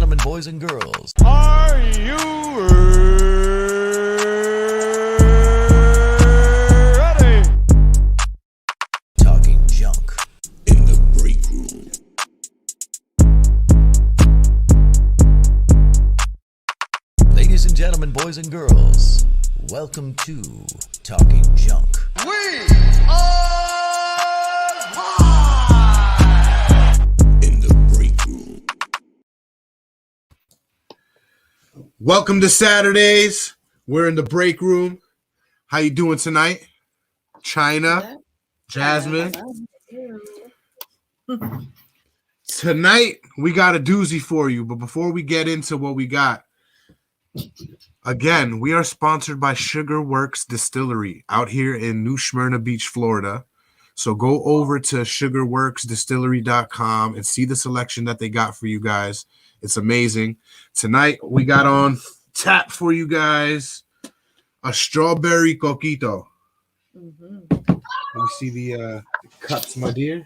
gentlemen, boys and girls, are you ready? Talking Junk in the Break Room. Ladies and gentlemen, boys and girls, welcome to Talking Junk. We are live in the Break Room. Welcome to Saturdays. We're in the break room. How you doing tonight? China, Jasmine. Tonight we got a doozy for you, but before we get into what we got, again, we are sponsored by Sugar Works Distillery out here in New Smyrna Beach, Florida. So go over to sugarworksdistillery.com and see the selection that they got for you guys. It's amazing. Tonight we got on tap for you guys a strawberry coquito. Let me see the cups, my dear.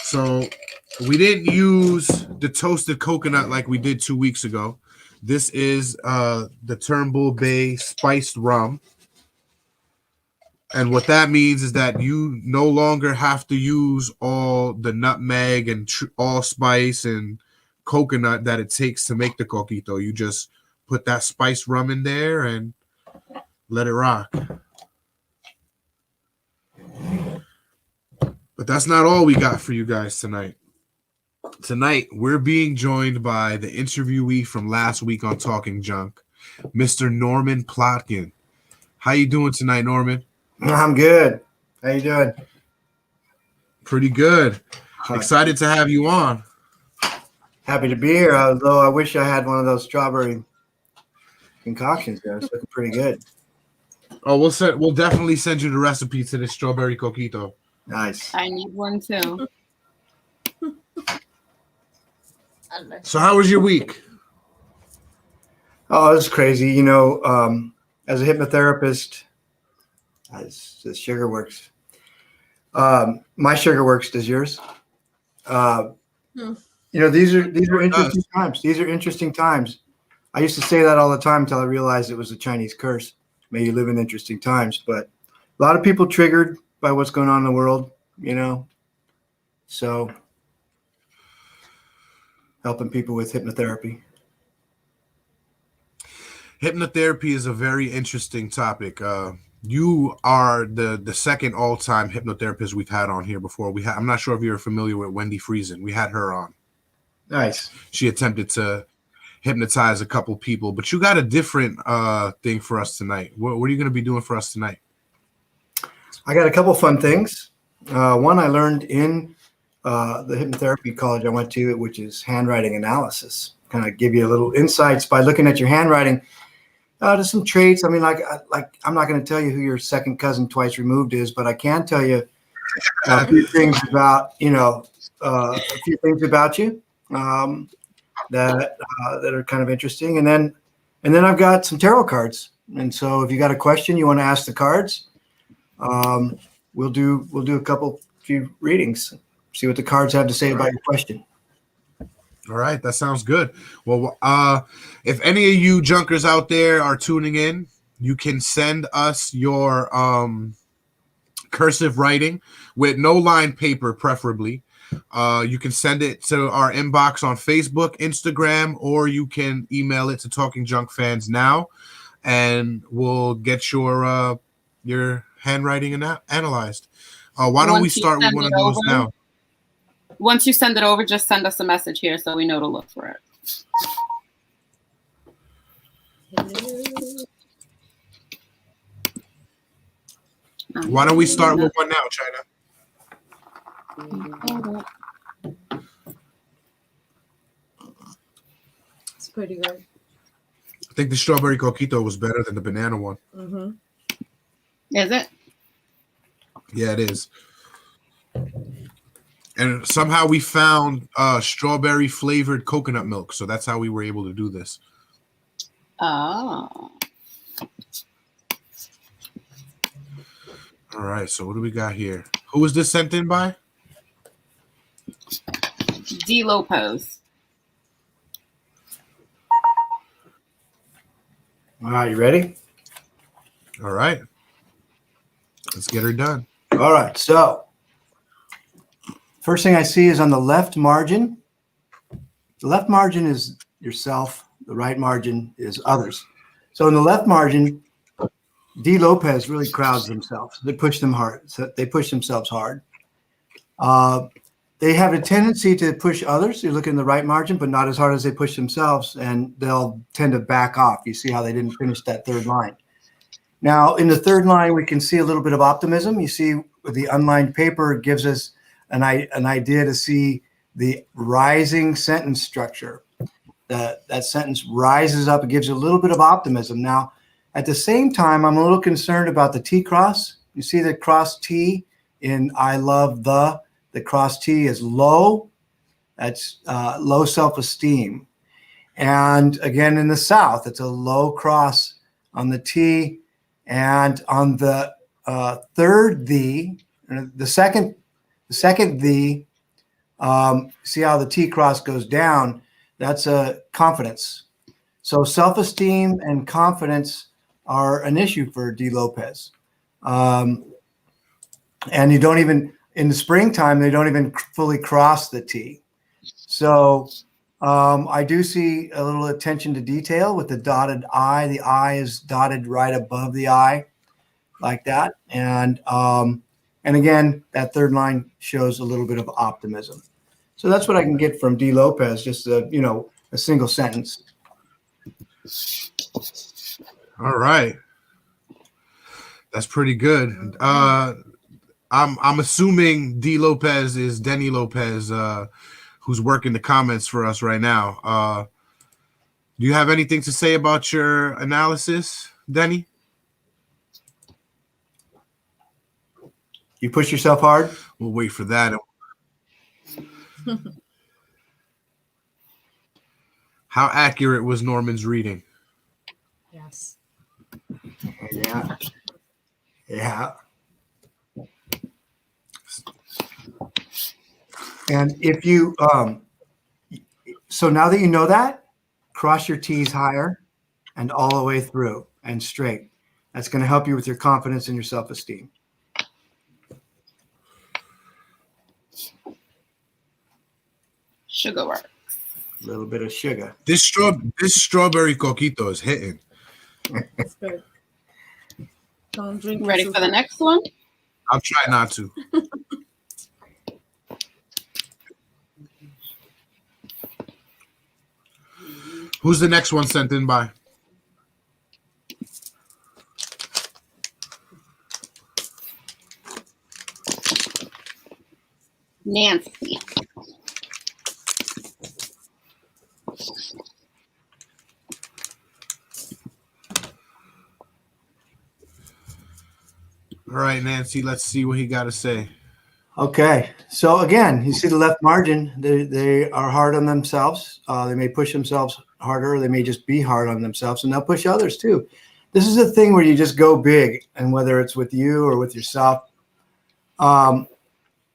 So we didn't use the toasted coconut like we did 2 weeks ago. This is the Turnbull Bay spiced rum. And what that means is that you no longer have to use all the nutmeg and allspice and coconut that it takes to make the coquito. You just put that spiced rum in there and let it rock. But that's not all we got for you guys tonight. Tonight, we're being joined by the interviewee from last week on Talking Junk, Mr. Norman Plotkin. How you doing tonight, Norman? I'm good. How you doing? Pretty good. Excited to have you on. Happy to be here, although I wish I had one of those strawberry concoctions there. It's looking pretty good. Oh, we'll definitely send you the recipe to this strawberry coquito. Nice. I need one too. So how was your week? Oh, it's crazy. You know, as a hypnotherapist, as Sugar Works, my Sugar Works does yours. You know, these are interesting times. These are interesting times. I used to say that all the time until I realized it was a Chinese curse. May you live in interesting times. But a lot of people triggered by what's going on in the world, you know. So helping people with hypnotherapy. Hypnotherapy is a very interesting topic. You are the second all-time hypnotherapist we've had on here before. I'm not sure if you're familiar with Wendy Friesen. We had her on. Nice. She attempted to hypnotize a couple people, but you got a different thing for us tonight. What are you going to be doing for us tonight? I got a couple fun things. One I learned in the hypnotherapy college I went to, which is handwriting analysis. Kind of give you a little insights by looking at your handwriting to some traits. I mean, like I'm not going to tell you who your second cousin twice removed is, but I can tell you a few things about, you know, a few things about you that are kind of interesting. And then I've got some tarot cards. And so if you got a question you want to ask the cards, we'll do a few readings, see what the cards have to say about your question. All right, that sounds good. Well, if any of you junkers out there are tuning in, you can send us your cursive writing with no line paper, preferably. You can send it to our inbox on Facebook, Instagram, or you can email it to talkingjunkfans now, and we'll get your handwriting analyzed. Why don't we start with one of those now? Once you send it over, just send us a message here so we know to look for it. Why don't we start with one now, China? It's pretty good. I think the strawberry coquito was better than the banana one. Mm-hmm. Is it? Yeah, it is. And somehow we found strawberry flavored coconut milk. So that's how we were able to do this. Oh. All right. So what do we got here? Who was this sent in by? D. Lopez. All right, you ready? All right. Let's get her done. All right, so first thing I see is on the left margin. The left margin is yourself. The right margin is others. So in the left margin, D. Lopez really crowds themselves. They push them hard. So they push themselves hard. They have a tendency to push others. You look in the right margin, but not as hard as they push themselves, and they'll tend to back off. You see how they didn't finish that third line. Now, in the third line, we can see a little bit of optimism. You see the unlined paper gives us an idea to see the rising sentence structure. That sentence rises up. It gives you a little bit of optimism. Now, at the same time, I'm a little concerned about the T cross. You see the cross T in I love the cross T is low. That's low self-esteem. And again, in the South, it's a low cross on the T. And on the third the second the, see how the T cross goes down? That's a confidence. So self-esteem and confidence are an issue for D. Lopez. And you don't even, in the springtime, they don't even fully cross the T. So I do see a little attention to detail with the dotted I. The I is dotted right above the I, like that. And again, that third line shows a little bit of optimism. So that's what I can get from D. Lopez, just a single sentence. All right. That's pretty good. I'm assuming D. Lopez is Denny Lopez, who's working the comments for us right now. Do you have anything to say about your analysis, Denny? You push yourself hard? We'll wait for that. How accurate was Norman's reading? Yes. Yeah. Yeah. And if you, so now that you know that, cross your T's higher and all the way through and straight. That's going to help you with your confidence and your self-esteem. Sugar works. A little bit of sugar. This strawberry coquito is hitting. That's good. Don't drink. Ready for the next one? I'll try not to. Who's the next one sent in by? Nancy. All right, Nancy, let's see what he got to say. Okay. So again, you see the left margin, they are hard on themselves. They may push themselves harder, or they may just be hard on themselves, and they'll push others too. This is a thing where you just go big, and whether it's with you or with yourself. Not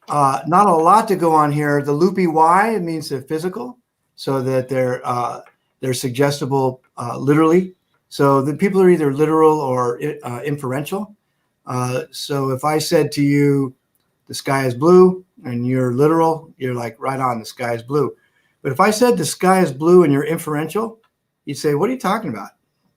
a lot to go on here. The loopy Y, it means they're physical, so that they're suggestible literally. So the people are either literal or inferential. So if I said to you, the sky is blue, and you're literal, you're like, right on, the sky is blue. But if I said the sky is blue and you're inferential, you'd say, what are you talking about?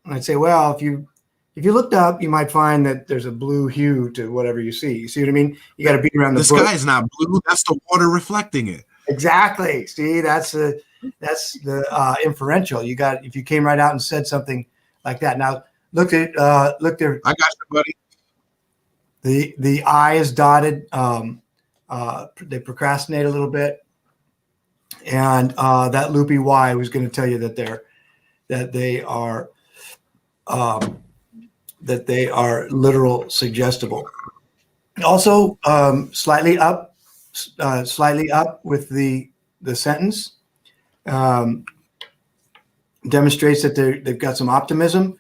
And I'd say, well, if you looked up, you might find that there's a blue hue to whatever you see. You see what I mean? You got to beat around the bush. The sky is not blue. That's the water reflecting it. Exactly. See, that's the inferential. You got, if you came right out and said something like that. Now look there. I got you, buddy. The I is dotted. They procrastinate a little bit, and that loopy Y was going to tell you that they are literal suggestible. Also, slightly up with the sentence demonstrates that they've got some optimism,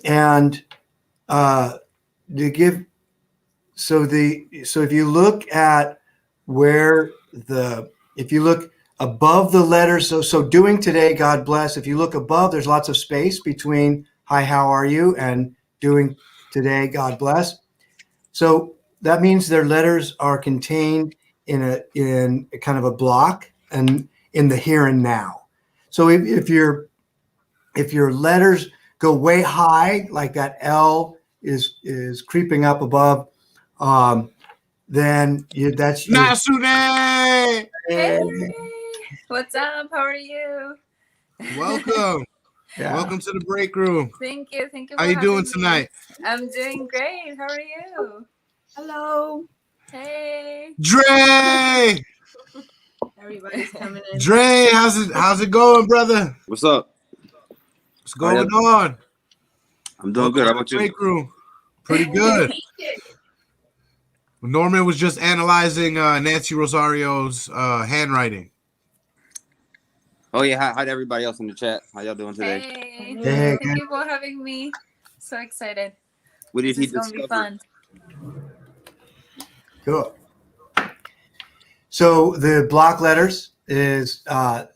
and to give so if you look at if you look above the letters, so doing today, God bless. If you look above, there's lots of space between hi, how are you, and doing today, God bless. So that means their letters are contained in a kind of a block and in the here and now. So if your letters go way high, like that L is creeping up above, then that's your, Nasune! Hey, what's up? How are you? Welcome. yeah. Welcome to the break room. Thank you. Thank you. How for you doing having me. tonight? I'm doing great. How are you? Hello. Hey. Dre! Everybody's coming in. Dre, how's it going, brother? What's up? What's going on? I'm doing good. How about you? Break room. Pretty good. Norman was just analyzing Nancy Rosario's handwriting. Oh yeah, hi to everybody else in the chat. How y'all doing today? Hey. Hey. Thank you for having me. So excited. What did This he is gonna be discover? fun. Cool. So the block letters is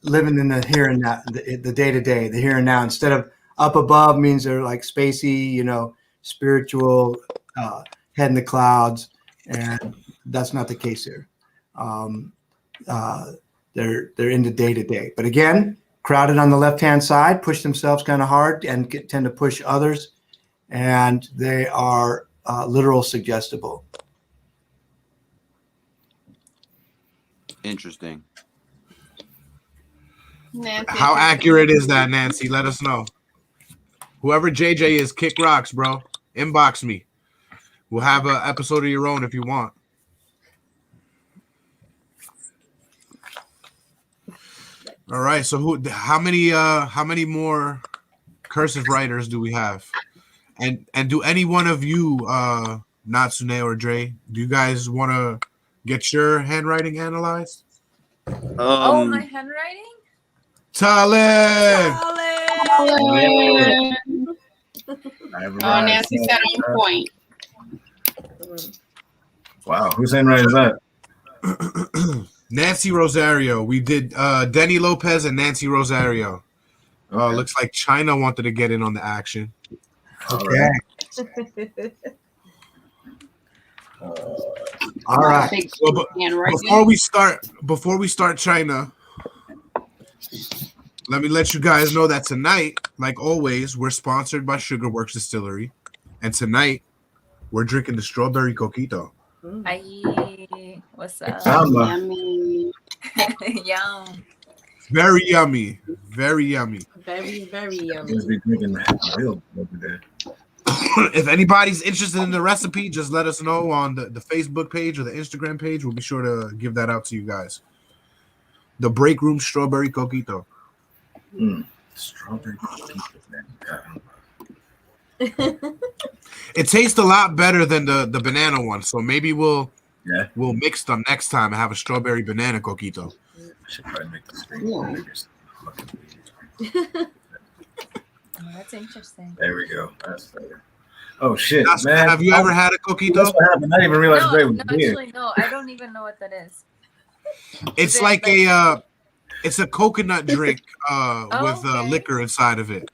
living in the here and now, the day to day, the here and now. Instead of up above means they're like spacey, spiritual, head in the clouds, and that's not the case here. They're in the day to day. But again, crowded on the left hand side, push themselves kind of hard and tend to push others, and they are literal suggestible. Interesting. Nancy, How accurate is that, Nancy? Let us know. Whoever JJ is, kick rocks, bro. Inbox me. We'll have an episode of your own if you want. All right. So how many more cursive writers do we have? And do any one of you, Natsune or Dre, do you guys want to get your handwriting analyzed? Oh, my handwriting? Talib! Oh, Nancy said on point. Wow, whose handwriting is that? Nancy Rosario. We did Denny Lopez and Nancy Rosario. Okay. Looks like China wanted to get in on the action. Okay. All right. Big Well, but handwriting. before we start China, let me let you guys know that tonight, like always, we're sponsored by Sugarworks Distillery, and tonight we're drinking the strawberry coquito. Aye. What's up? Yummy. Yum. Very yummy, very yummy. Very, very yummy. Must be drinking milk over there. If anybody's interested in the recipe, just let us know on the Facebook page or the Instagram page. We'll be sure to give that out to you guys. The Break Room Strawberry Coquito. Strawberry It tastes a lot better than the banana one, so maybe we'll mix them next time and have a strawberry banana coquito. I should probably make the screen. Oh, that's interesting. There we go. That's better. Oh shit, That's- man! Have you ever had a coquito? That's what happened. I didn't even realize Dre was No, here. actually, no. I don't even know what that is. It's Is it like it's a coconut drink with okay. liquor inside of it.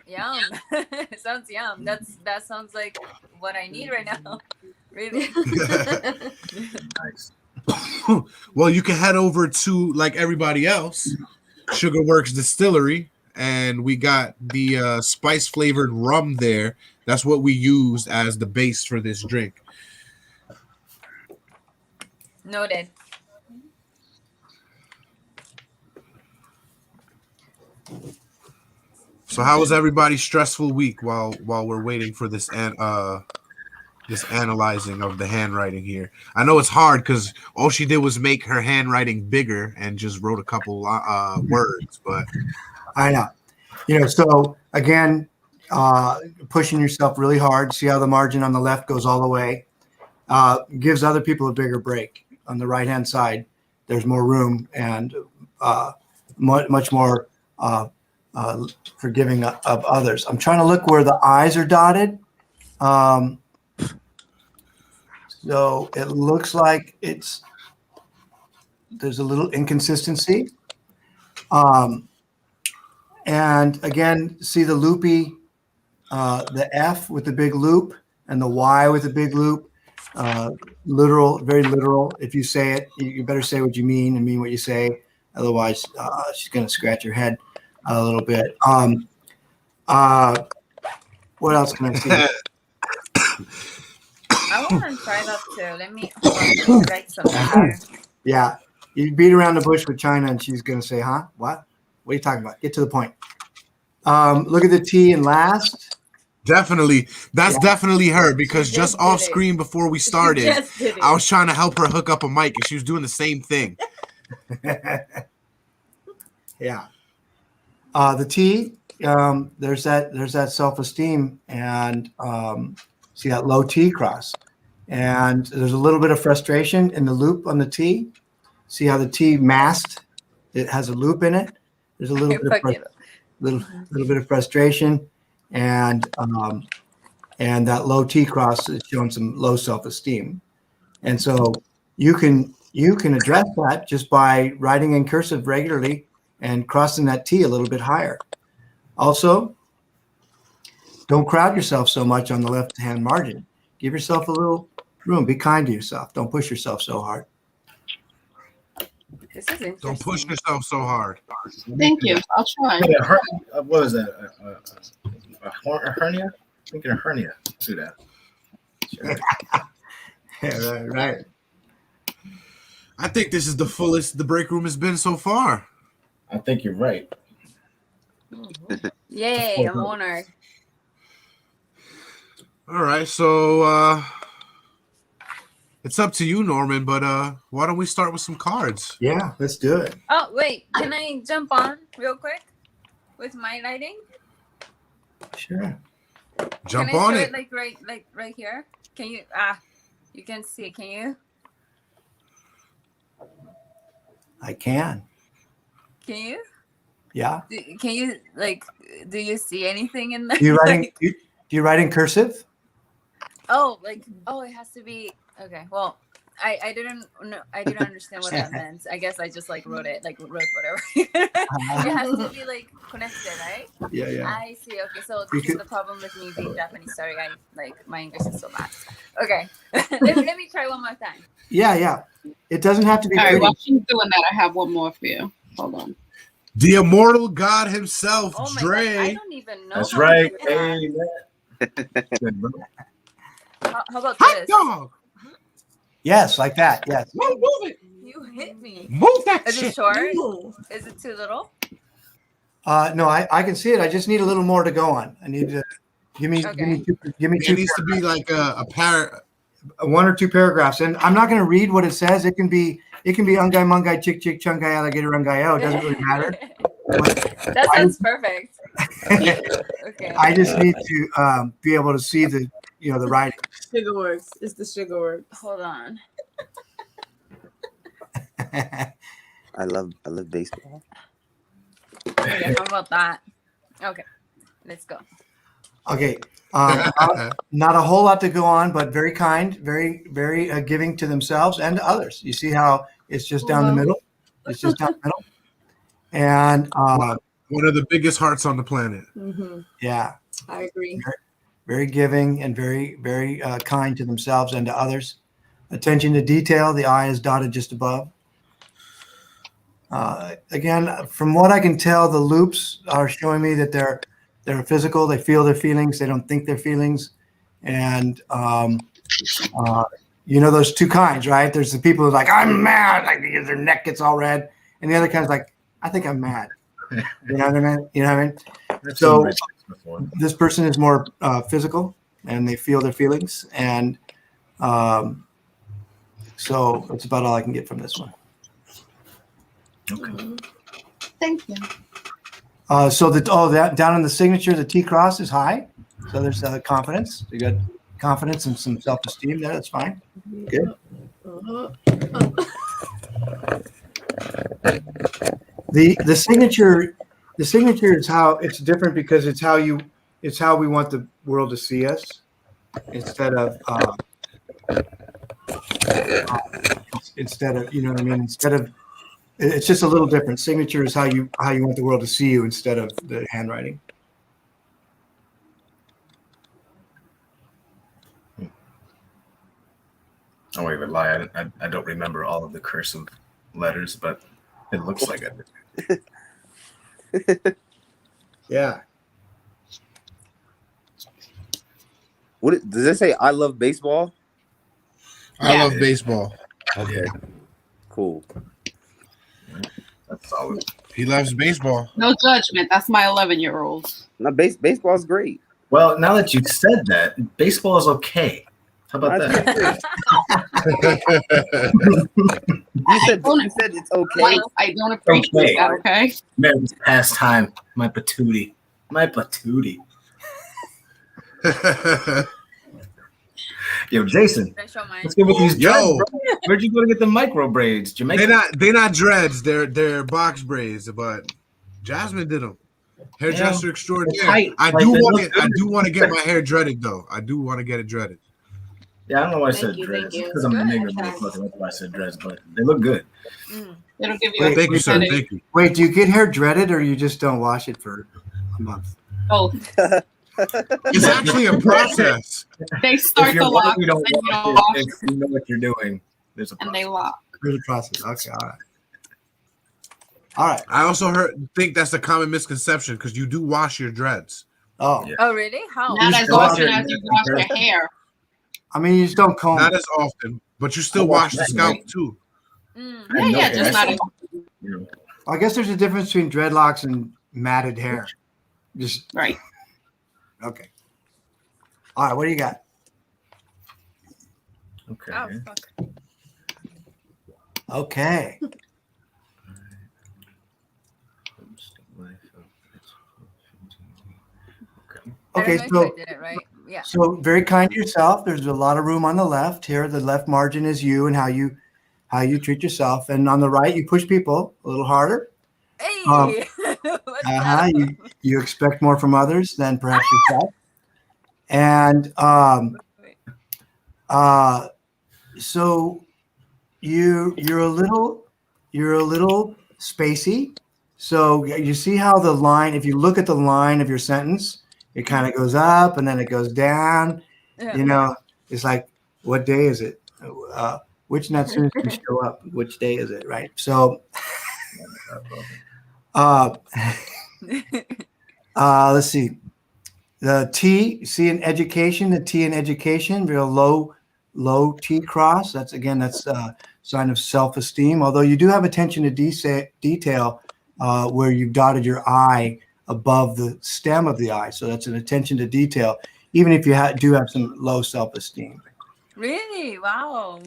Yum. It sounds yum. That sounds like what I need right now. Really. Nice. Well, you can head over to, like everybody else, Sugarworks Distillery, and we got the spice flavored rum there. That's what we used as the base for this drink. Noted. So, how was everybody's stressful week while we're waiting for this this analyzing of the handwriting here? I know it's hard because all she did was make her handwriting bigger and just wrote a couple words, but I know. So again, pushing yourself really hard. See how the margin on the left goes all the way. Gives other people a bigger break. On the right-hand side, there's more room and much more forgiving of others. I'm trying to look where the I's are dotted. So it looks like there's a little inconsistency. And again, see the loopy, the F with the big loop and the Y with the big loop. Literal, very literal. If you say it, you better say what you mean and mean what you say. Otherwise, she's going to scratch your head a little bit. What else can I say? I want to try that too. Let me write something. Yeah, you beat around the bush with China, and she's going to say, "Huh? What? What are you talking about? Get to the point." Look at the T in last. Definitely. That's definitely her, because just off screen before we started, I was trying to help her hook up a mic and she was doing the same thing. Yeah. The T, there's that self-esteem, and see that low T cross. And there's a little bit of frustration in the loop on the T. See how the T masked? It has a loop in it. There's a little bit of frustration, and that low T cross is showing some low self-esteem. And so you can address that just by writing in cursive regularly and crossing that T a little bit higher. Also, don't crowd yourself so much on the left-hand margin. Give yourself a little room. Be kind to yourself. Don't push yourself so hard. This is interesting. Don't push yourself so hard. Thank you. I'll try. What is that? A hernia? I'm thinking a hernia. Do that. Sure. Yeah, right. I think this is the fullest the break room has been so far. I think you're right. Yay, I'm honored. All right, so it's up to you, Norman, but why don't we start with some cards? Yeah, let's do it. Oh, wait. Can I jump on real quick with my lighting? Sure. Jump can I on show it. Like right here? Can you you can see, can you? I can. Can you? Yeah. Can you do you see anything in there? Do you write in cursive? It has to be okay. Well, I didn't understand what that meant. I guess I just wrote it, wrote whatever. It has to be connected, right? Yeah. I see. Okay, so this is the problem with me being Japanese. Sorry, my English is so bad. Okay, let me try one more time. Yeah. It doesn't have to be. All right, pretty. while she's doing that, I have one more for you. Hold on. The immortal God himself, Oh my Dre. God, I don't even know. That's how to right. do that. Hey, How about Hot this? dog. Yes, like that. Yes. Move it. You hit me. Move that Is shit. it short? Is it too little? No, I can see it. I just need a little more to go on. I need to give me two. It needs to be like a one or two paragraphs, and I'm not going to read what it says. It can be ungai mungai chick chick chungai alligator ungai. It doesn't really matter. That sounds perfect. Okay. I just need to be able to see the writing. Sugar works. It's the sugar works. Hold on. I love baseball. Okay, how about that? Okay, let's go. Okay. Not a whole lot to go on, but very kind, very, very giving to themselves and to others. You see how it's just down the middle? It's just down the middle. And one of the biggest hearts on the planet. Mm-hmm. yeah, I agree. very giving and very, very kind to themselves and to others. Attention to detail. The I is dotted just above. Again, from what I can tell, the loops are showing me that they're physical. They feel their feelings. They don't think their feelings. And those two kinds, right? There's the people who are like, I'm mad, their neck gets all red, and the other kind's like, I think I'm mad. You know what I mean? So this person is more physical, and they feel their feelings, and so that's about all I can get from this one. Okay. Thank you. So that down in the signature, the T cross is high. So there's confidence. You got confidence and some self-esteem there. That's fine. Good. The signature is how it's different because it's how we want the world to see us instead of instead of, you know what I mean? Instead of, it's just a little different. Signature is how you want the world to see you instead of the handwriting. I won't even lie. I don't remember all of the cursive letters, but it looks like it. Yeah. Does it say? I love baseball. I Yeah. love baseball. Okay, cool. That's solid. He loves baseball. No judgment. That's my 11-year-old. No, baseball's great. Well, now that you said that, baseball is okay. How about That's that? You said it's okay. Like, I don't appreciate that, okay? Man's pastime. My patootie. My patootie. Yo, Jason, Can I show mine? let's go with these Yo. dreads, bro. Where'd you go to get the micro braids? Jamaica? They're not dreads. They're box braids. But Jasmine did them. Hairdresser extraordinaire. tight. I Like, do they want look it. I good. do want to get my hair dreaded though. I do want to get it dreaded. Yeah, I don't know why I Thank said you, dreads. thank you. Because I'm a Good. nigga motherfucker. That's why I said dreads, but they look good. It'll give you a Thank you, sir. headache. Thank you. Wait, do you get hair dreaded or you just don't wash it for a month? Both. It's actually a process. They If start you're the white, lock, you and don't then you don't wash wash it. If you know what you're doing, there's a and they process. lock. There's a process. Okay, all right. All right. I also think that's a common misconception because you do wash your dreads. Oh, Yeah. Oh, really? How? Not You as still often have as your- you wash your hair. I mean, you just don't comb. Not as often, but you still I wash wash the that scalp night. too. Yeah, yeah, just not as You know, I guess there's a difference between dreadlocks and matted hair. Just right. okay. All right, what do you got? okay. Oh, fuck. Okay. Okay, I don't know so if I did it right. Yeah. so very kind to yourself. There's a lot of room on the left here. The left margin is you and how you treat yourself, and on the right you push people a little harder. Hey. What's Uh-huh. up? You expect more from others than perhaps yourself. And so you're a little spacey. So you see how the line, if you look at the line of your sentence, it kind of goes up and then it goes down. Yeah. You know, it's like, what day is it? Which Natsuns can show up? Which day is it? Right. So let's see. The T, see in education, the T in education, real low T cross. That's a sign of self-esteem. Although you do have attention to detail where you've dotted your I above the stem of the I. So that's an attention to detail, even if you do have some low self-esteem. Really? Wow.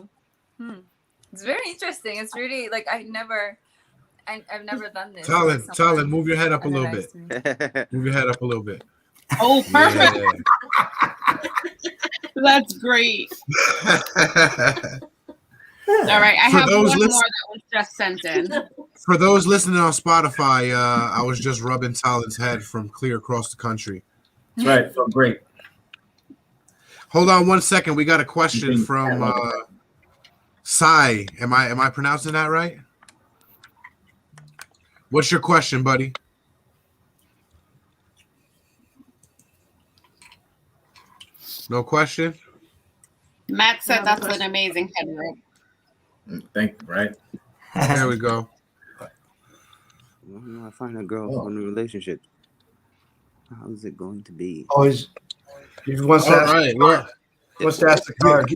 It's very interesting. It's really like I've never done this. Talon, move your head up a little bit. Analyzed me. Move your head up a little bit. Oh, perfect. Yeah. That's great. All right, I For have those one listen- more that was just sent in. For those listening on Spotify, I was just rubbing Talon's head from clear across the country. That's right. Felt great. Hold on 1 second. We got a question from Sai. Am I pronouncing that right? What's your question, buddy? No question? Matt said that's an amazing head rub. Thank you, right? There we go. When I find a girl in a relationship, how is it going to be? Always, he wants to All ask, right. Well, wants to ask the card.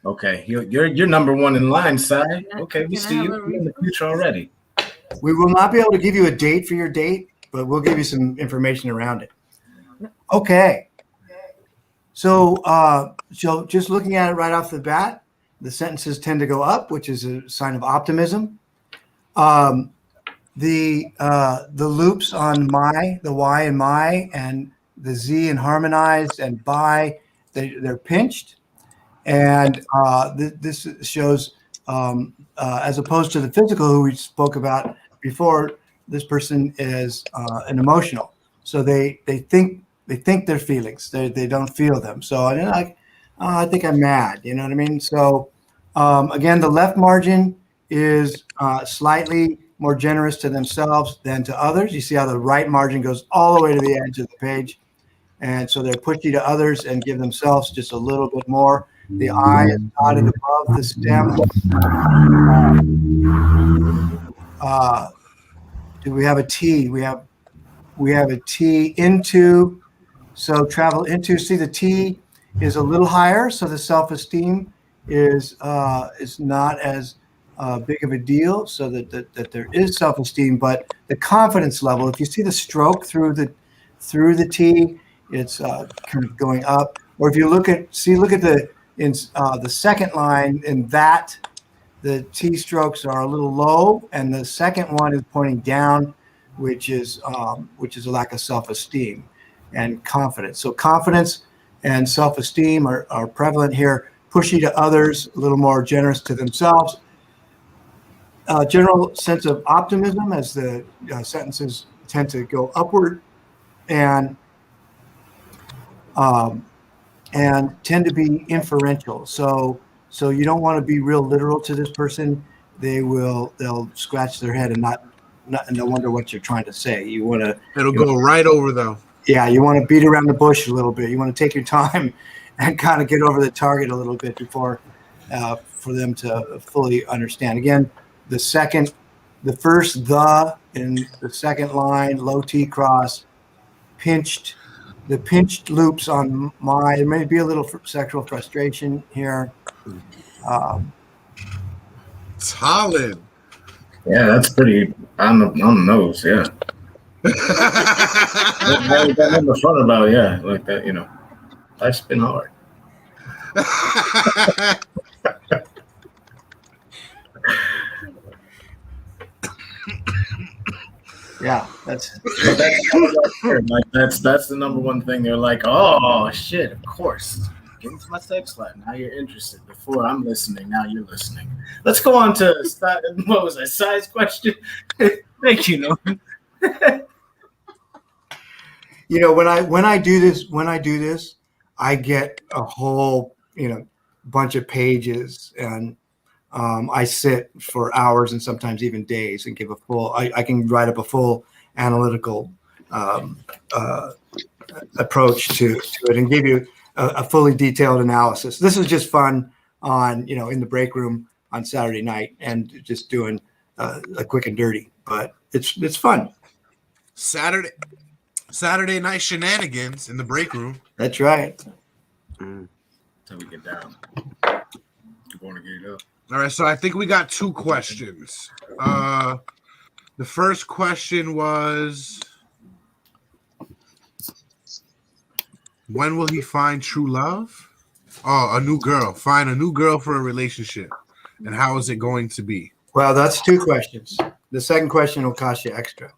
Okay, you're number one in line, Si. Okay, we Can I see have you. a You're in the future already. We will not be able to give you a date for your date, but we'll give you some information around it. Okay. So just looking at it right off the bat, the sentences tend to go up, which is a sign of optimism. The loops on my, the Y and my, and the Z and harmonized and by, they're pinched. And this shows, as opposed to the physical who we spoke about before, this person is an emotional. So they think their feelings. They don't feel them. So I I think I'm mad. You know what I mean? So again, the left margin is slightly more generous to themselves than to others. You see how the right margin goes all the way to the edge of the page. And so they're pushy to others and give themselves just a little bit more. The I is dotted above the stem. Do we have a T? We have a T into. So travel into. See, the T is a little higher, so the self-esteem is not as big of a deal. So that there is self-esteem, but the confidence level. If you see the stroke through the T, it's kind of going up. Or if you look at the second line in that, the T strokes are a little low, and the second one is pointing down, which is a lack of self-esteem and confidence. So confidence and self-esteem are prevalent here. Pushy to others, a little more generous to themselves. General sense of optimism as the sentences tend to go upward, and tend to be inferential. So you don't want to be real literal to this person. They'll scratch their head and they'll wonder what you're trying to say. You want to. It'll go right over though. Yeah, you want to beat around the bush a little bit. You want to take your time and kind of get over the target a little bit before for them to fully understand. Again, the first in the second line, low T cross, pinched. The pinched loops on there may be a little sexual frustration here. Solid. Yeah, that's pretty on the nose. Yeah. That number fun about like that. Life's been hard. Yeah, that's the number one thing. They're like, oh shit, of course. Get into my sex life. Now you're interested. Before I'm listening, now you're listening. Let's go on to what was that size question? Thank you, Norman. When I do this, I get a whole bunch of pages, and I sit for hours and sometimes even days and give I can write up a full analytical approach to it and give you a fully detailed analysis. This is just fun in the break room on Saturday night and just doing a quick and dirty, but it's fun. Saturday night shenanigans in the break room. That's right. Till we get down. You want to get it up? All right, so I think we got two questions. The first question was, when will he find true love? Oh, a new girl. Find a new girl for a relationship. And how is it going to be? Well, that's two questions. The second question will cost you extra.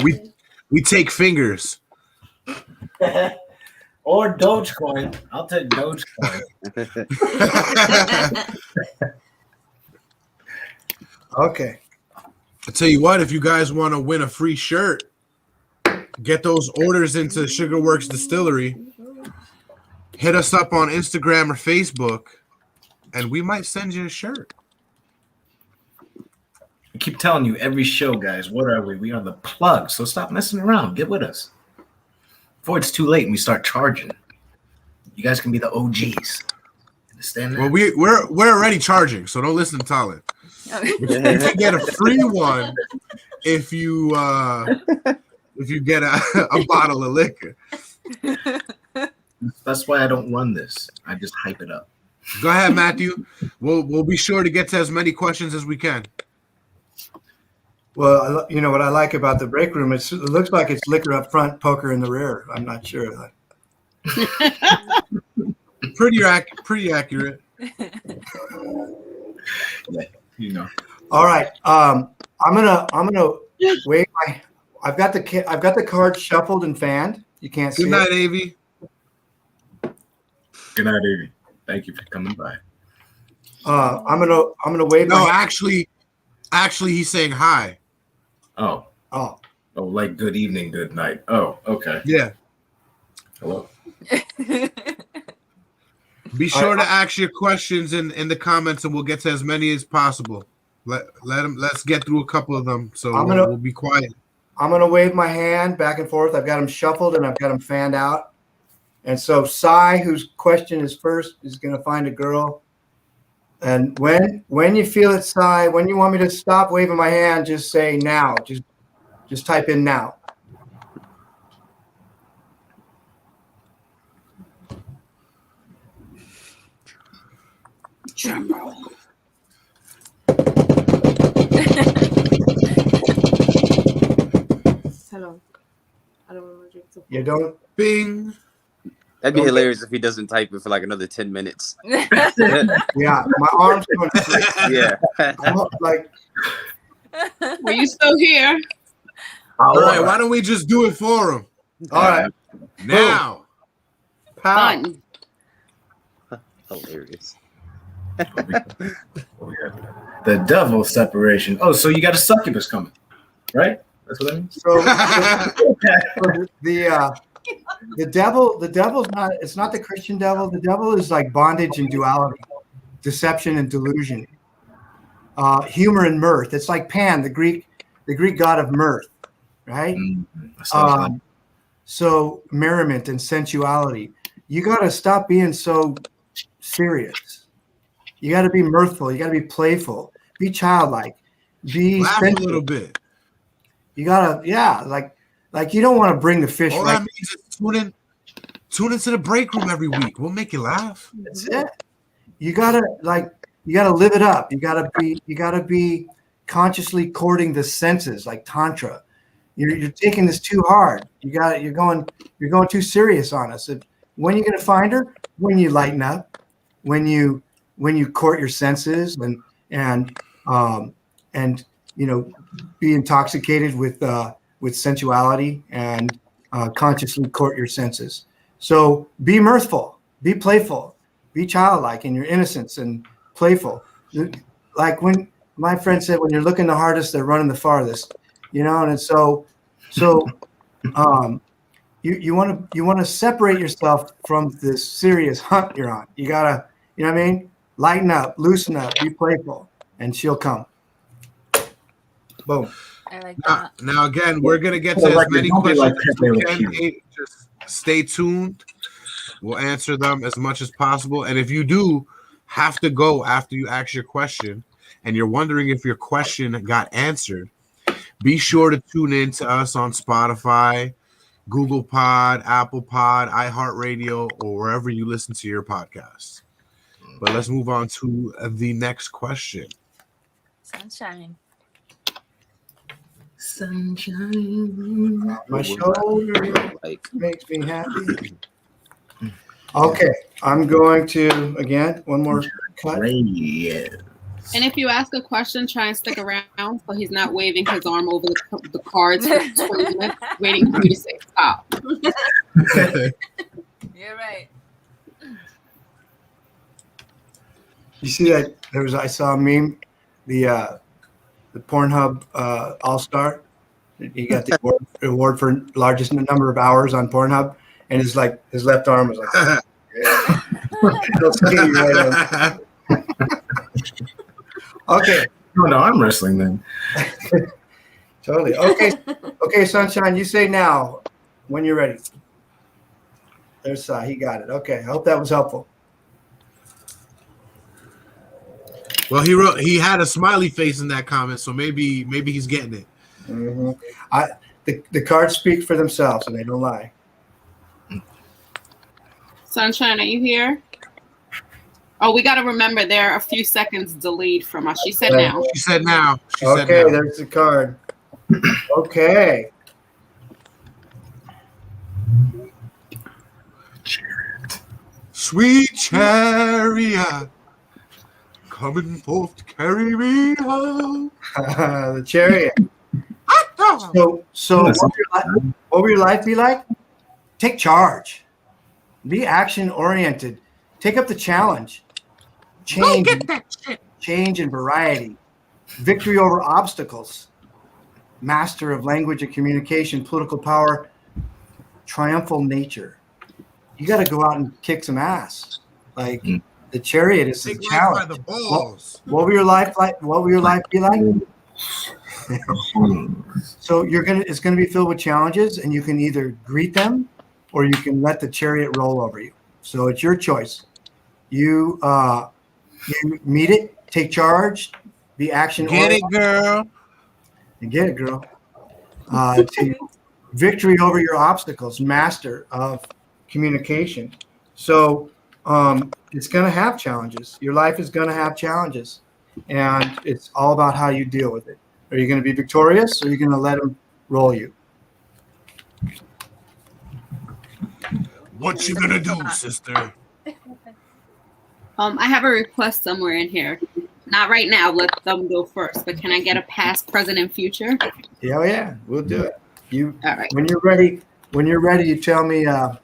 We take fingers. Or Dogecoin. I'll take Dogecoin. Okay. I tell you what, if you guys want to win a free shirt, get those orders into Sugarworks Distillery. Hit us up on Instagram or Facebook, and we might send you a shirt. I keep telling you every show, guys, what are we? We are the plug. So stop messing around. Get with us. Before it's too late and we start charging. You guys can be the OGs. Understand that? Well, we're already charging, so don't listen to Talent. You can get a free one if you get a bottle of liquor. That's why I don't run this. I just hype it up. Go ahead, Matthew. We'll be sure to get to as many questions as we can. Well, what I like about the break room, it looks like it's liquor up front, poker in the rear. I'm not sure. Pretty accurate. Yeah, All right. I'm gonna wait. I've got the cards shuffled and fanned. You can't see. Good night, Avi. Good night, Avi. Thank you for coming by. I'm gonna wait. No, actually, he's saying hi. Oh, like good evening, good night. Oh, okay. Yeah. Hello. Be sure to ask your questions in the comments, and we'll get to as many as possible. Let's get through a couple of them, so we'll be quiet. I'm gonna wave my hand back and forth. I've got them shuffled and I've got them fanned out. And so Sai, whose question is first, is gonna find a girl. And when you feel it, Sai, when you want me to stop waving my hand, just say now. Just type in now. Hello. I don't want to drink too. You don't. Bing. That'd be hilarious if he doesn't type it for like another 10 minutes. Yeah, my arms going. Yeah. I'm like. Were you still here? All right, why don't we just do it for him? All right. Now. Pow. Done. Hilarious. The devil separation. Oh, so you got a succubus coming, right? That's what I mean. So the devil's not. It's not the Christian devil. The devil is like bondage and duality, deception and delusion, humor and mirth. It's like Pan, the Greek god of mirth, right? So merriment and sensuality. You got to stop being so serious. You got to be mirthful. You got to be playful. Be childlike. Be laugh a little bit. You gotta, like you don't want to bring the fish. All that means is tune into the break room every week. We'll make you laugh. That's it. You gotta live it up. You gotta be consciously courting the senses, like tantra. You're taking this too hard. You're going too serious on us. When are you gonna find her? When you lighten up, when you court your senses and be intoxicated with sensuality and consciously court your senses. So be mirthful, be playful, be childlike in your innocence and playful. Like when my friend said, when you're looking the hardest, they're running the farthest, and so you want to separate yourself from this serious hunt you're on. You gotta, lighten up, loosen up, be playful, and she'll come. Boom. I like that. Now again, we're gonna get to as many questions as we can. Just stay tuned. We'll answer them as much as possible. And if you do have to go after you ask your question, and you're wondering if your question got answered, be sure to tune in to us on Spotify, Google Pod, Apple Pod, iHeartRadio, or wherever you listen to your podcasts. But let's move on to the next question. Sunshine. My shoulder makes me happy. Okay, I'm going to, again, one more cut. And if you ask a question, try and stick around so he's not waving his arm over the cards for 20 minutes, waiting for you to say stop. You're right. You see that I saw a meme, the Pornhub All-Star. He got the award for largest number of hours on Pornhub, and his left arm was like, okay. No, I'm wrestling then. Totally. Okay, Sunshine, you say now when you're ready. There's he got it. Okay, I hope that was helpful. Well, he had a smiley face in that comment, so maybe he's getting it. Mm-hmm. The cards speak for themselves, and they don't lie. Sunshine, are you here? Oh, we got to remember there are a few seconds delayed from us. She said now. She said now. There's the card. Okay. Chariot. Sweet chariot, coming forth to carry me home. The chariot. So what will your life be like? Take charge. Be action oriented. Take up the challenge. Change and variety. Victory over obstacles. Master of language and communication, political power, triumphal nature. you got to go out and kick some ass. Like the Chariot is a Take life by challenge. the balls. What will your life like? What will your life be like? So it's gonna be filled with challenges, and you can either greet them, or you can let the Chariot roll over you. So it's your choice. You meet it, take charge, be action. Get it, girl. Get it, girl. To victory over your obstacles, master of communication. So it's going to have challenges. Your life is going to have challenges, and it's all about how you deal with it. Are you going to be victorious, or are you going to let them roll you? What you gonna do, sister? I have a request somewhere in here. Not right now. Let them go first. But can I get a past, present, and future? Yeah, we'll do it. All right. When you're ready, you tell me. All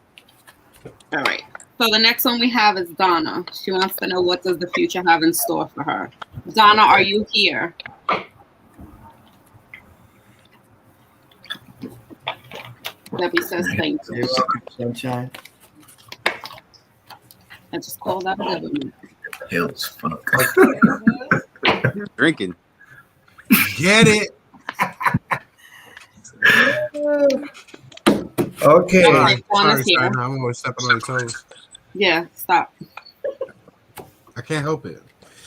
right. So the next one we have is Donna. She wants to know, what does the future have in store for her? Donna, are you here? Debbie says thank you. You're welcome, sunshine. I just called out Debbie. Hell's fuck. Drinking. Get it. Okay. Sorry, Donna's here. Steiner. I'm always stepping on your toes. Yeah, stop. I can't help it.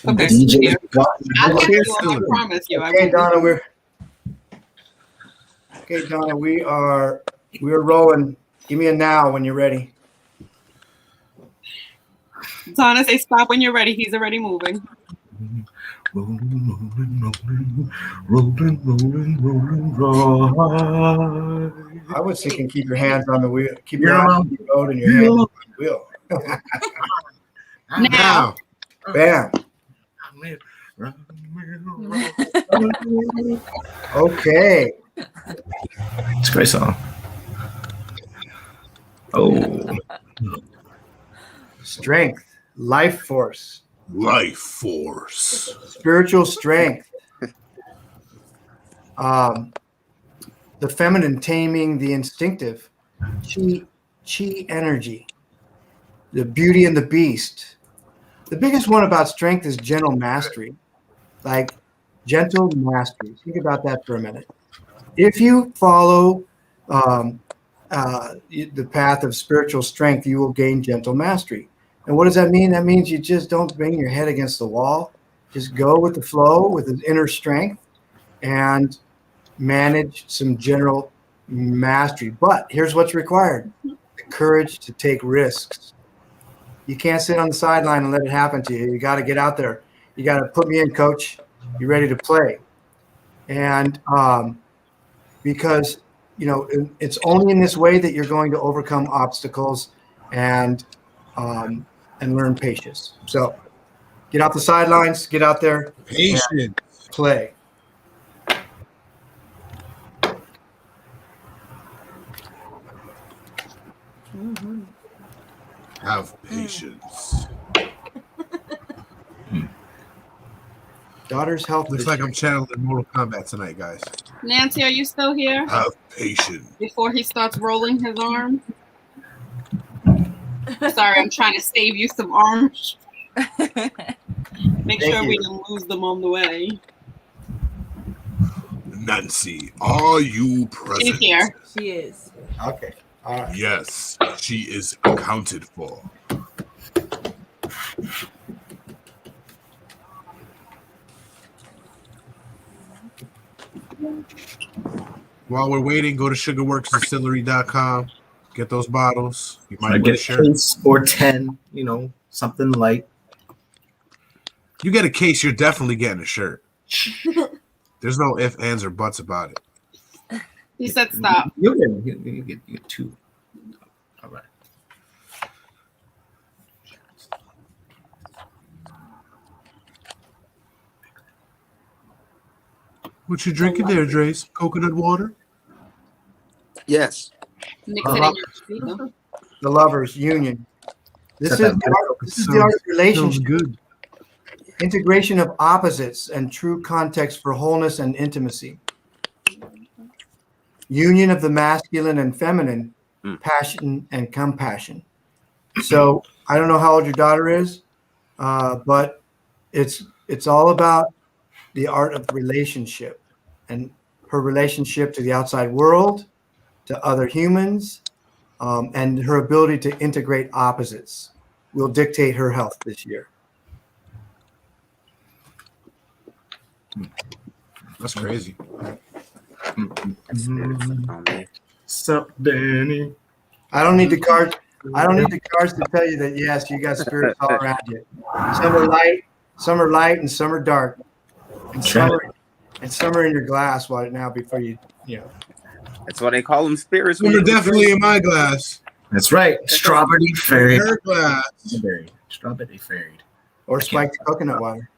Okay. DJ. I'll get you still on, I promise you. I Okay, will. Donna, we're rolling. Give me a now when you're ready. Donna, say stop when you're ready. He's already moving. Rolling. I was thinking keep your hands on the wheel. Keep your eyes on the road and your hands on the wheel. Now. Bam. Okay. It's a great song. Oh. Strength, life force, Life force. spiritual strength. The feminine taming the instinctive. Chi energy. The beauty and the beast. The biggest one about strength is gentle mastery. Like gentle mastery. Think about that for a minute. If you follow the path of spiritual strength, you will gain gentle mastery. And what does that mean? That means you just don't bang your head against the wall. Just go with the flow, with the inner strength, and manage some general mastery. But here's what's required: the courage to take risks. You can't sit on the sideline and let it happen to you. You got to get out there. You got to put me in, coach. You ready to play? And because it's only in this way that you're going to overcome obstacles and learn patience. So get off the sidelines, get out there, Patience. play. Have patience. Daughter's health. Looks like I'm channeling Mortal Kombat tonight, guys. Nancy, are you still here? Have patience. Before he starts rolling his arm. Sorry, I'm trying to save you some arms. Make sure we don't lose them on the way. Nancy, are you present? She's here. She is. Okay. All right. Yes, she is accounted for. While we're waiting, go to sugarworksdistillery.com. Get those bottles. You might I win get a a shirt. case or 10, something light. You get a case, you're definitely getting a shirt. There's no ifs, ands, or buts about it. He said stop. You get 2. All right. What you drinking there, Drace? Coconut water? Yes. Mix it in your speaker. The lovers union. This is Set that the art of Feels relationship. good. Integration of opposites and true context for wholeness and intimacy. Union of the masculine and feminine, passion and compassion. So I don't know how old your daughter is, but it's all about the art of relationship and her relationship to the outside world, to other humans, and her ability to integrate opposites will dictate her health this year. That's crazy. Sup, Danny? I don't need the cards. I don't need the cards to tell you that yes, you got spirits all around you. Some are light, and some are dark, and some are in your glass right now before you know. That's why they call them spirits. They're definitely in my glass. That's right. Strawberry fairy. Her glass. Strawberry fairy. Or spiked coconut water.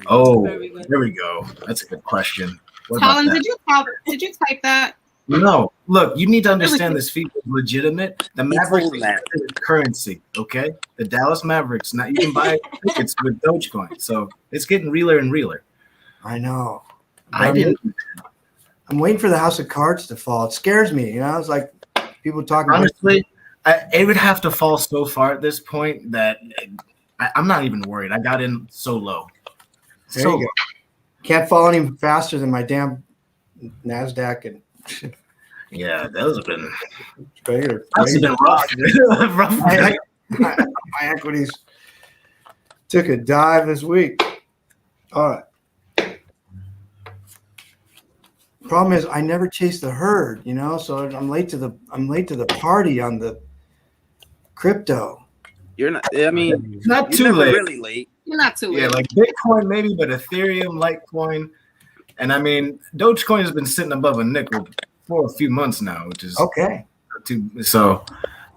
Oh, there we go. That's a good question. Colin, did you type that? No. Look, you need to understand this feature is legitimate. The Mavericks is currency, okay? The Dallas Mavericks. Now you can buy tickets with Dogecoin. So it's getting realer and realer. I know. I'm waiting for the House of Cards to fall. It scares me. You know, it's like people talking. Honestly, it would have to fall so far at this point that I'm not even worried. I got in so low. There you go. Can't fall any faster than my damn NASDAQ and. Yeah, those have been. That's been rough. My equities took a dive this week. All right. Problem is, I never chase the herd, you know. So I'm late to the party on the crypto. You're not. I mean, not too late. Really late. You're not too late. Yeah, like Bitcoin maybe, but Ethereum, Litecoin, and I mean Dogecoin has been sitting above a nickel for a few months now, which is okay. So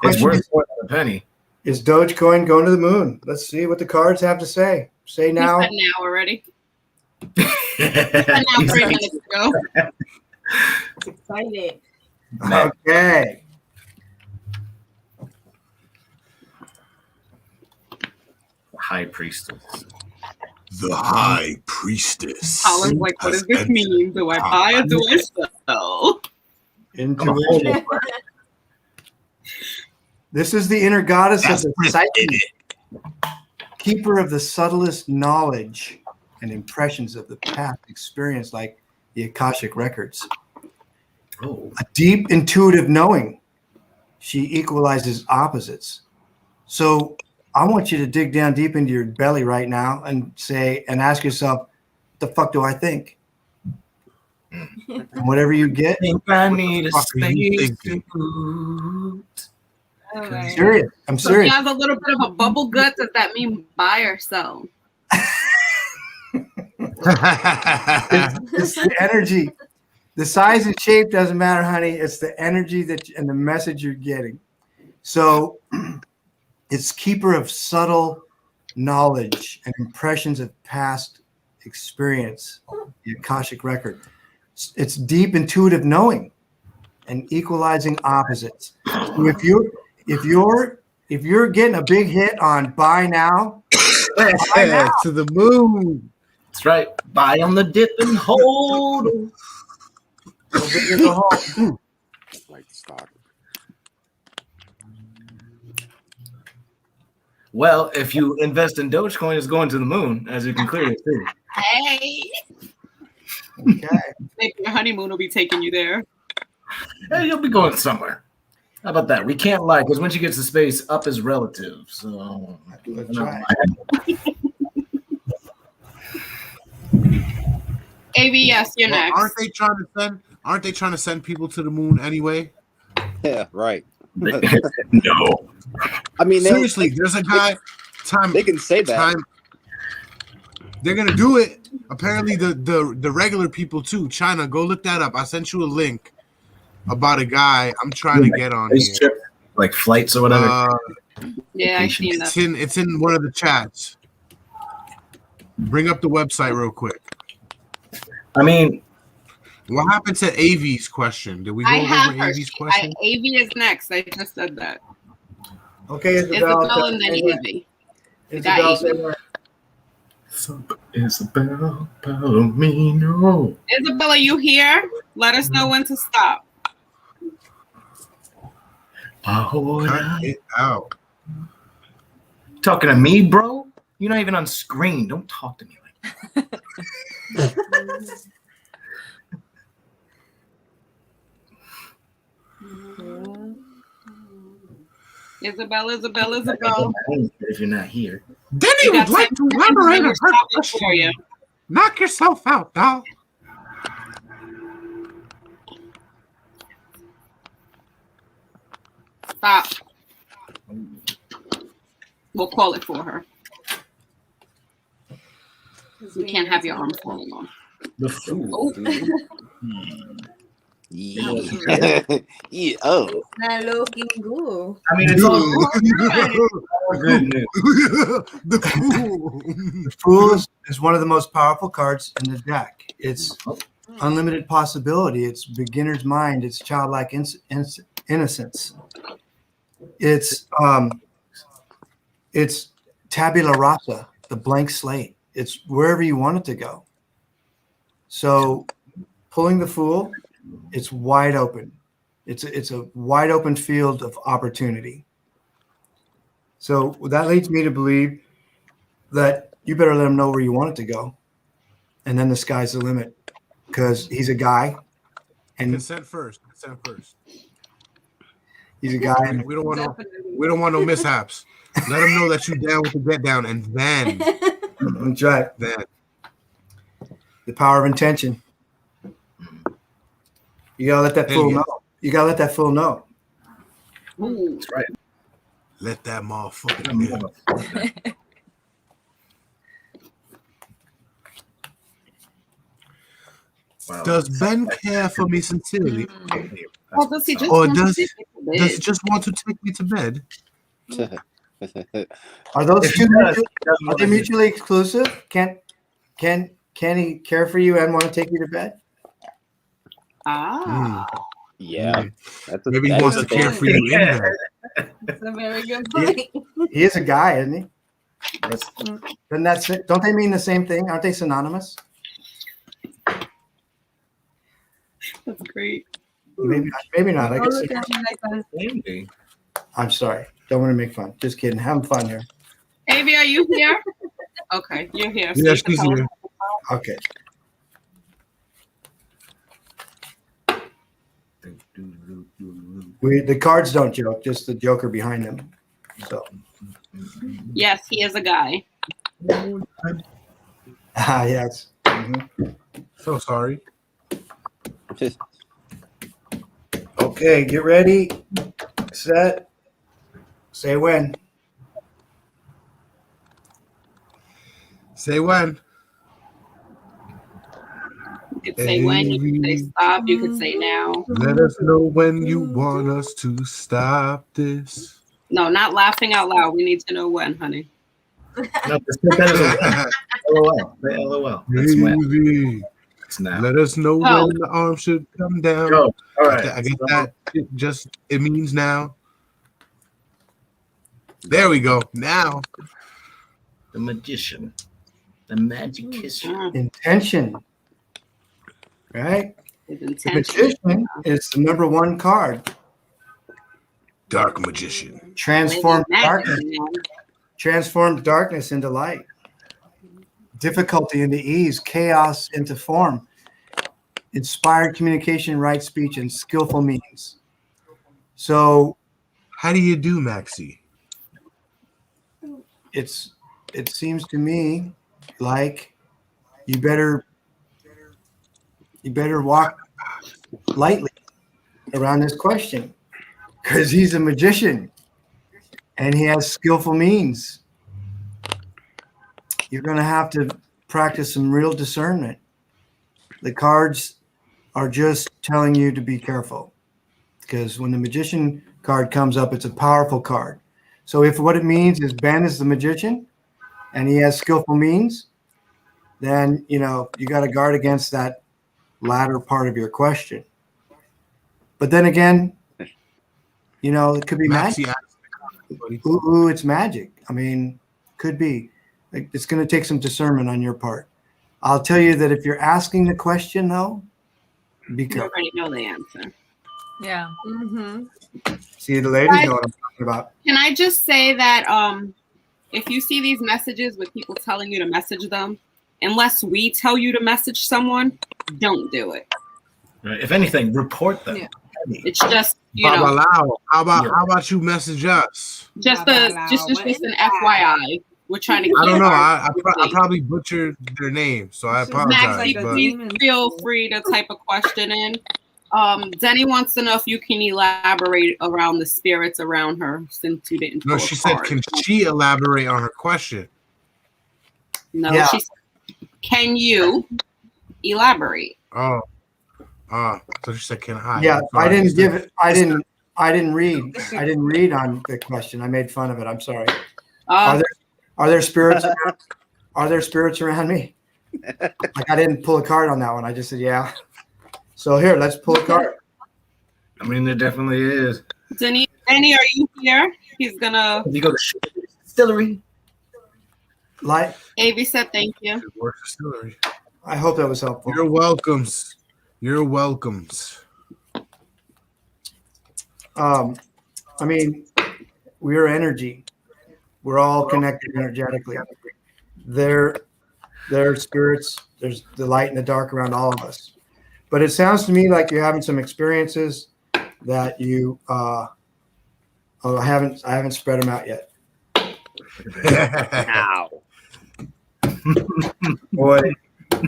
it's worth more than a penny. Is Dogecoin going to the moon? Let's see what the cards have to say. Say now. You said now already. You said now 3 minutes ago. Excited. Okay. High Priestess. The High Priestess. Colin's like, what does this mean? Do I buy or do I sell? Intuition. This is the inner goddess of the psyche, keeper of the subtlest knowledge and impressions of the past experience, like the Akashic records. Oh. A deep intuitive knowing. She equalizes opposites. So I want you to dig down deep into your belly right now and ask yourself, what the fuck do I think? And whatever you get, I think I need a space. I'm serious. I'm So serious. you have a little bit of a bubble gut. Does that mean buy or sell? It's the energy. The size and shape doesn't matter, honey. It's the energy and the message you're getting. So it's keeper of subtle knowledge and impressions of past experience, the Akashic record. It's deep intuitive knowing and equalizing opposites. So if you're getting a big hit on buy now, to the moon. That's right. Buy on the dip and hold. Like stock. Well, if you invest in Dogecoin, it's going to the moon, as you can clearly see. Hey. okay. Maybe your honeymoon will be taking you there. Hey, you'll be going somewhere. How about that? We can't lie, because once you get to space, up is relative. So That's right. ABS, you're Well, next. aren't they trying to send people to the moon anyway? Yeah, right. No. I mean, Seriously, there's a guy. They can say that. They're gonna do it. Apparently, the regular people too. China, go look that up. I sent you a link about a guy I'm trying to get on here. Trip, like flights or whatever. Yeah, I've seen that. It's in one of the chats. Bring up the website real quick. I mean, what happened to AV's question? Did we go I have over her. AV's question? AV is next. I just said that. Okay, Isabel. Isabel and then AV. Isabel, say where. Isabel Palomino. Isabel, are you here? Let us know when to stop. Cut it out. Talking to me, bro? You're not even on screen. Don't talk to me like that. Isabel. If you're not here. Denny would like to elaborate on her question. Knock yourself out, doll. Stop. We'll call it for her. You can't have your arms falling off. The fool. Yeah. Yeah. Oh. Not looking good. I mean, it's all good news. The fool. The Fool is one of the most powerful cards in the deck. It's unlimited possibility. It's beginner's mind. It's childlike innocence. It's tabula rasa, the blank slate. It's wherever you want it to go. So pulling the Fool, it's wide open. It's a wide open field of opportunity. So that leads me to believe that you better let him know where you want it to go. And then the sky's the limit, because he's a guy. And Consent first. he's a guy. And We don't want no mishaps. Let him know that you down with the get down, and then that's right. then The power of intention. You gotta let that fool know. You gotta let that fool know. That's right. let that motherfucker know. Wow. Does Ben care for me sincerely, Or does he just or want to does take me to bed? he just want to take me to bed? Are those If two he does, are they mutually exclusive? Can he care for you and want to take you to bed? Ah, Yeah. That's a, Maybe he that's wants a to care thing. for you in bed. That's a very good point. He is a guy, isn't he? That's- Then that's it. Don't they mean the same thing? Aren't they synonymous? that's great. Maybe not. I Oh, guess. look at me like that. Maybe. I'm sorry. Don't want to make fun. Just kidding. Having fun here. Avi, are you here? Okay, you're here. So Yeah, you can she's tell us. here. Okay. The cards don't joke, just the joker behind them. So Yes, he is a guy. yes. Mhm. So sorry. Okay, get ready. Set. Say when. Say when. You could say when, you could say stop, you could say now. Let us know when you want us to stop this. No, not laughing out loud. We need to know when, honey. No, just put that as a LOL. Say LOL. That's when. Baby, It's now. let us know Oh. when the arm should come down. Go. All right. I guess that it means now. There we go. Now. The magician. The magic kisser. Intention. Right? His The intention. magician is the number one card. Dark magician. Transform Maybe darkness. magic, man. Transform darkness into light. Difficulty into ease. Chaos into form. Inspired communication, right speech, and skillful means. So How do you do, Maxie? it seems to me like you better walk lightly around this question, because he's a magician and he has skillful means. You're going to have to practice some real discernment. The cards are just telling you to be careful, because when the magician card comes up, it's a powerful card. So if what it means is Ben is the magician and he has skillful means, then, you got to guard against that latter part of your question. But then again, it could be Maxie magic. asked. Ooh, it's magic. I mean, could be. It's going to take some discernment on your part. I'll tell you that if you're asking the question, though, be You careful. already know the answer. Yeah. See, the ladies know what I'm talking about. Can I just say that if you see these messages with people telling you to message them, unless we tell you to message someone, don't do it. Right. If anything, report them. Yeah. It's just, you Baba know. Lao, how about you message us? Just an FYI. We're trying to keep I don't know. our I probably butchered their name, so I apologize. Maxie, but please feel free to type a question in. Denny wants to know if you can elaborate around the spirits around her since you didn't. No, she said, can she elaborate on her question? No, Yeah. she said, can you elaborate? Oh, so she said, can I? Yeah, Sorry. I didn't give it. I didn't read. I didn't read on the question. I made fun of it. I'm sorry. Are there spirits? Are there spirits around me? Like I didn't pull a card on that one. I just said yeah. So here, let's pull a card. I mean, there definitely is. Denny, are you here? He's gonna. You go to distillery. Like Avi said, thank you. Distillery. I hope that was helpful. You're welcomes. You're welcomes. I mean, we're energy. We're all connected energetically. They're spirits. There's the light and the dark around all of us. But it sounds to me like you're having some experiences that you I haven't spread them out yet. Ow. Boy,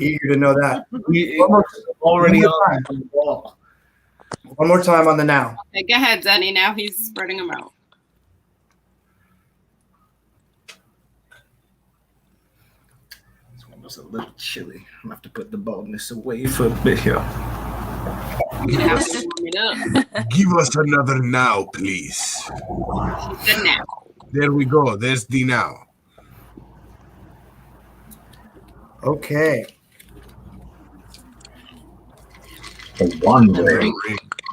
eager to know that. Already on the wall. One more time on the now. Okay, go ahead, Denny. Now he's spreading them out. This one was a little chilly. I'm gonna have to put the boldness away for a bit here. You're gonna have to warm it up. Give us another now, please. Good now. There we go. There's the now. Okay. The one ring.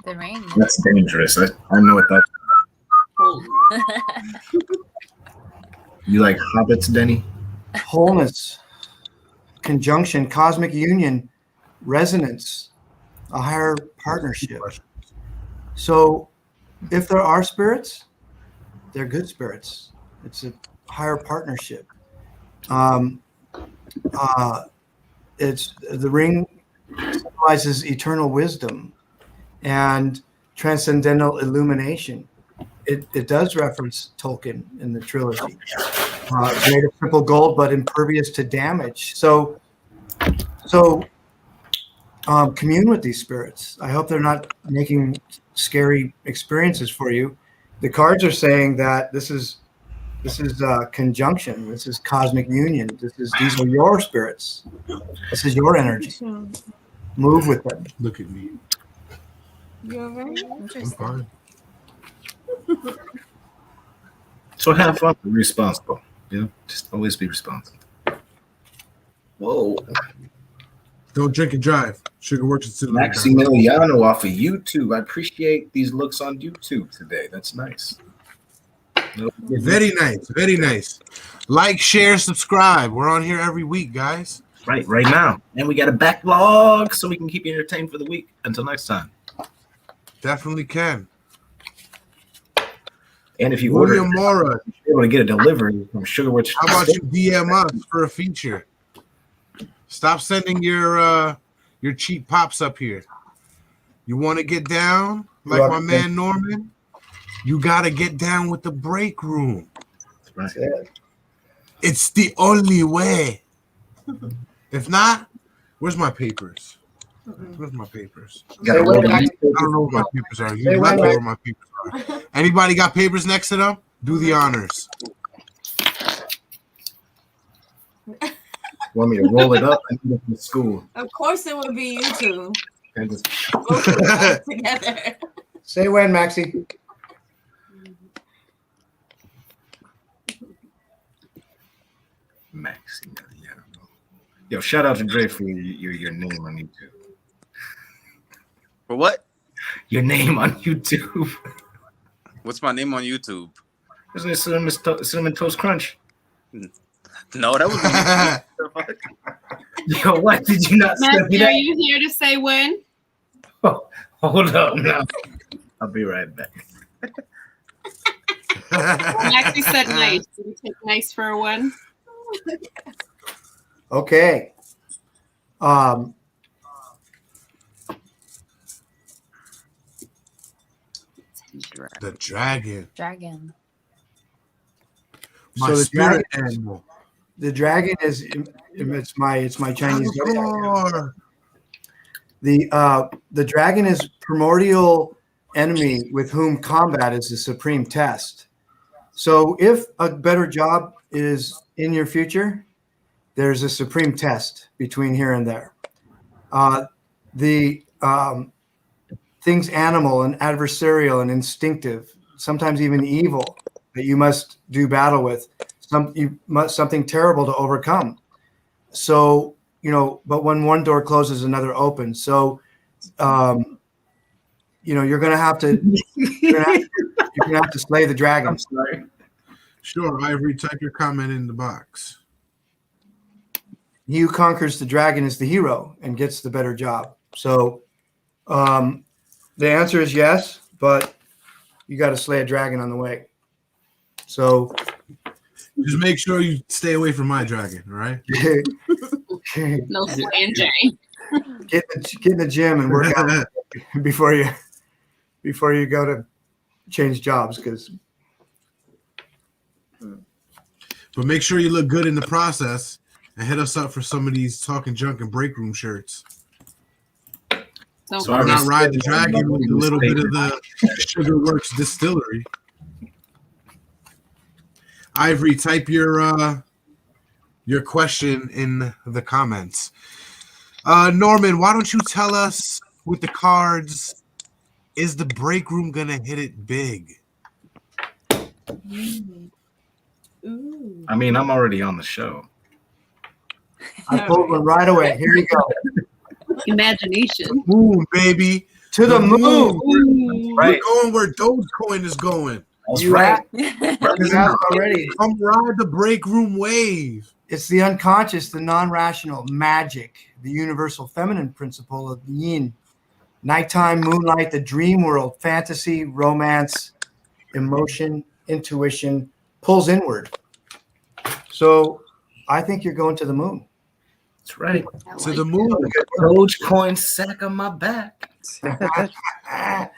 The rain. That's dangerous. I know what that. You like hobbits, Denny? Wholeness, conjunction, cosmic union, resonance, a higher partnership. So if there are spirits, they're good spirits. It's a higher partnership. It's the ring symbolizes eternal wisdom and transcendental illumination. It does reference Tolkien in the trilogy. Made of triple gold, but impervious to damage. So commune with these spirits. I hope they're not making scary experiences for you. The cards are saying that this is conjunction. This is cosmic union. These are your spirits. This is your energy. Move with them. Look at me. You all right? I'm fine. So have fun. Be responsible. You know, just always be responsible. Whoa. Don't drink and drive. Sugar works at Maximiliano off of YouTube. I appreciate these looks on YouTube today. That's nice. Very nice. Very nice. Like, share, subscribe. We're on here every week, guys. Right now. And we got a backlog so we can keep you entertained for the week. Until next time. Definitely can. And if you William order, Mora, you're able to get a delivery from Sugarwood. how about you DM us for a feature? Stop sending your cheap pops up here. You want to get down like my man Norman? You got to get down with the break room. That's right. It's the only way. If not, where's my papers? Where's my papers? I don't know what my papers are. You left me where my papers are. Anybody got papers next to them? Do the honors. Want me to roll it up and go to school? Of course, it would be you two. And just Both of us together. Say when, Maxie. Maximiliano. Yo, shout out to Dre for your name on YouTube. For what? Your name on YouTube. What's my name on YouTube? Isn't it Cinnamon Toast Crunch? No, that was Yo, what did you not say? Matthew, are you here to say when? Oh, hold up now. I'll be right back. Maxie said nice. Did we take nice for a win? Okay. The dragon. Dragon. My So the spirit dragon- animal. The dragon is it's my Chinese zodiac. Albacore. The dragon is primordial enemy with whom combat is the supreme test. So if a better job is in your future, there's a supreme test between here and there. The things animal and adversarial and instinctive, sometimes even evil, that you must do battle with, something terrible to overcome. So, but when one door closes, another opens. So, you're gonna have to slay the dragon. I'm sorry. Sure, Ivory, type your comment in the box. He who conquers the dragon is the hero and gets the better job. So, the answer is yes, but you got to slay a dragon on the way. So, just make sure you stay away from my dragon, all right? No slaying Jay. Get in the gym and work out before you go to change jobs, because. But make sure you look good in the process and hit us up for some of these Talking Junk and Break Room shirts. So Why not ride the dragon with a little bit of the Sugar Works distillery? Ivory, type your question in the comments. Norman, why don't you tell us with the cards, is the Break Room gonna hit it big? Ooh. I mean, I'm already on the show. I pulled one right away. Here you go. Imagination. Moon, baby. To the moon. Ooh. Right. We're going where Dogecoin is going. That's You right. asked already. Come ride the Break Room wave. It's the unconscious, the non-rational, magic, the universal feminine principle of yin. Nighttime, moonlight, the dream world, fantasy, romance, emotion, intuition, pulls inward. So I think you're going to the moon. That's right. To the moon. Dogecoin sack on my back. Right.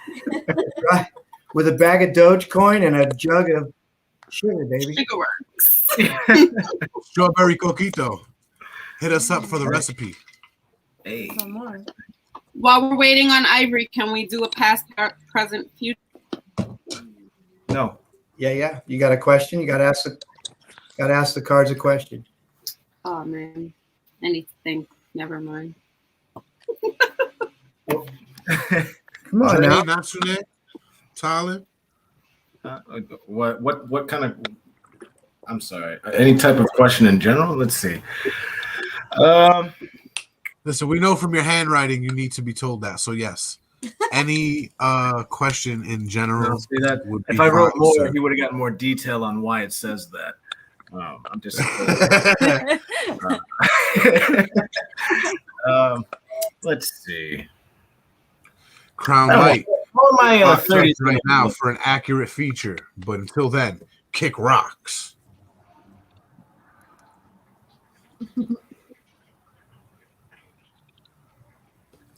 With a bag of Dogecoin and a jug of sugar, baby. Sugar Works. Strawberry Coquito. Hit us up for the recipe. Hey. Some more. While we're waiting on Ivory, can we do a past, present, future? No. Yeah. You got a question? You got to ask the cards a question. Oh man, anything. Never mind. Come on now. Natsune, Tyler. What kind of? I'm sorry. Any type of question in general? Let's see. Listen, we know from your handwriting you need to be told that. So yes, any question in general. See that? Would be If I wrote fine, more, sir. he would have gotten more detail on why it says that. I'm just. Let's see. Crown Oh, Light. All my Box 30s right now for an accurate feature, but until then, kick rocks.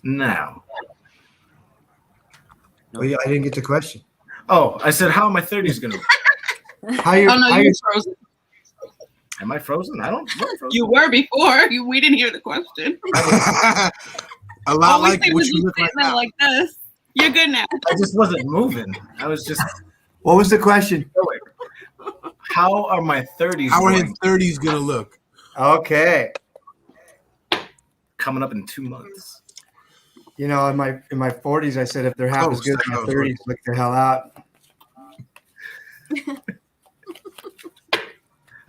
now. Oh, yeah, I didn't get the question. Oh, I said, how are my 30s going to be? How you? Oh no, how you're you frozen. Am I frozen? I don't. I'm frozen. You were before. We didn't hear the question. A lot All we like said what was you you look like sitting there now. like this. You're good now. I just wasn't moving. I was just. What was the question? How are my 30s How are his going? 30s gonna look? Okay. Coming up in 2 months? In my 40s, I said if they're half Oh, as good as my sorry. 30s, look the hell out.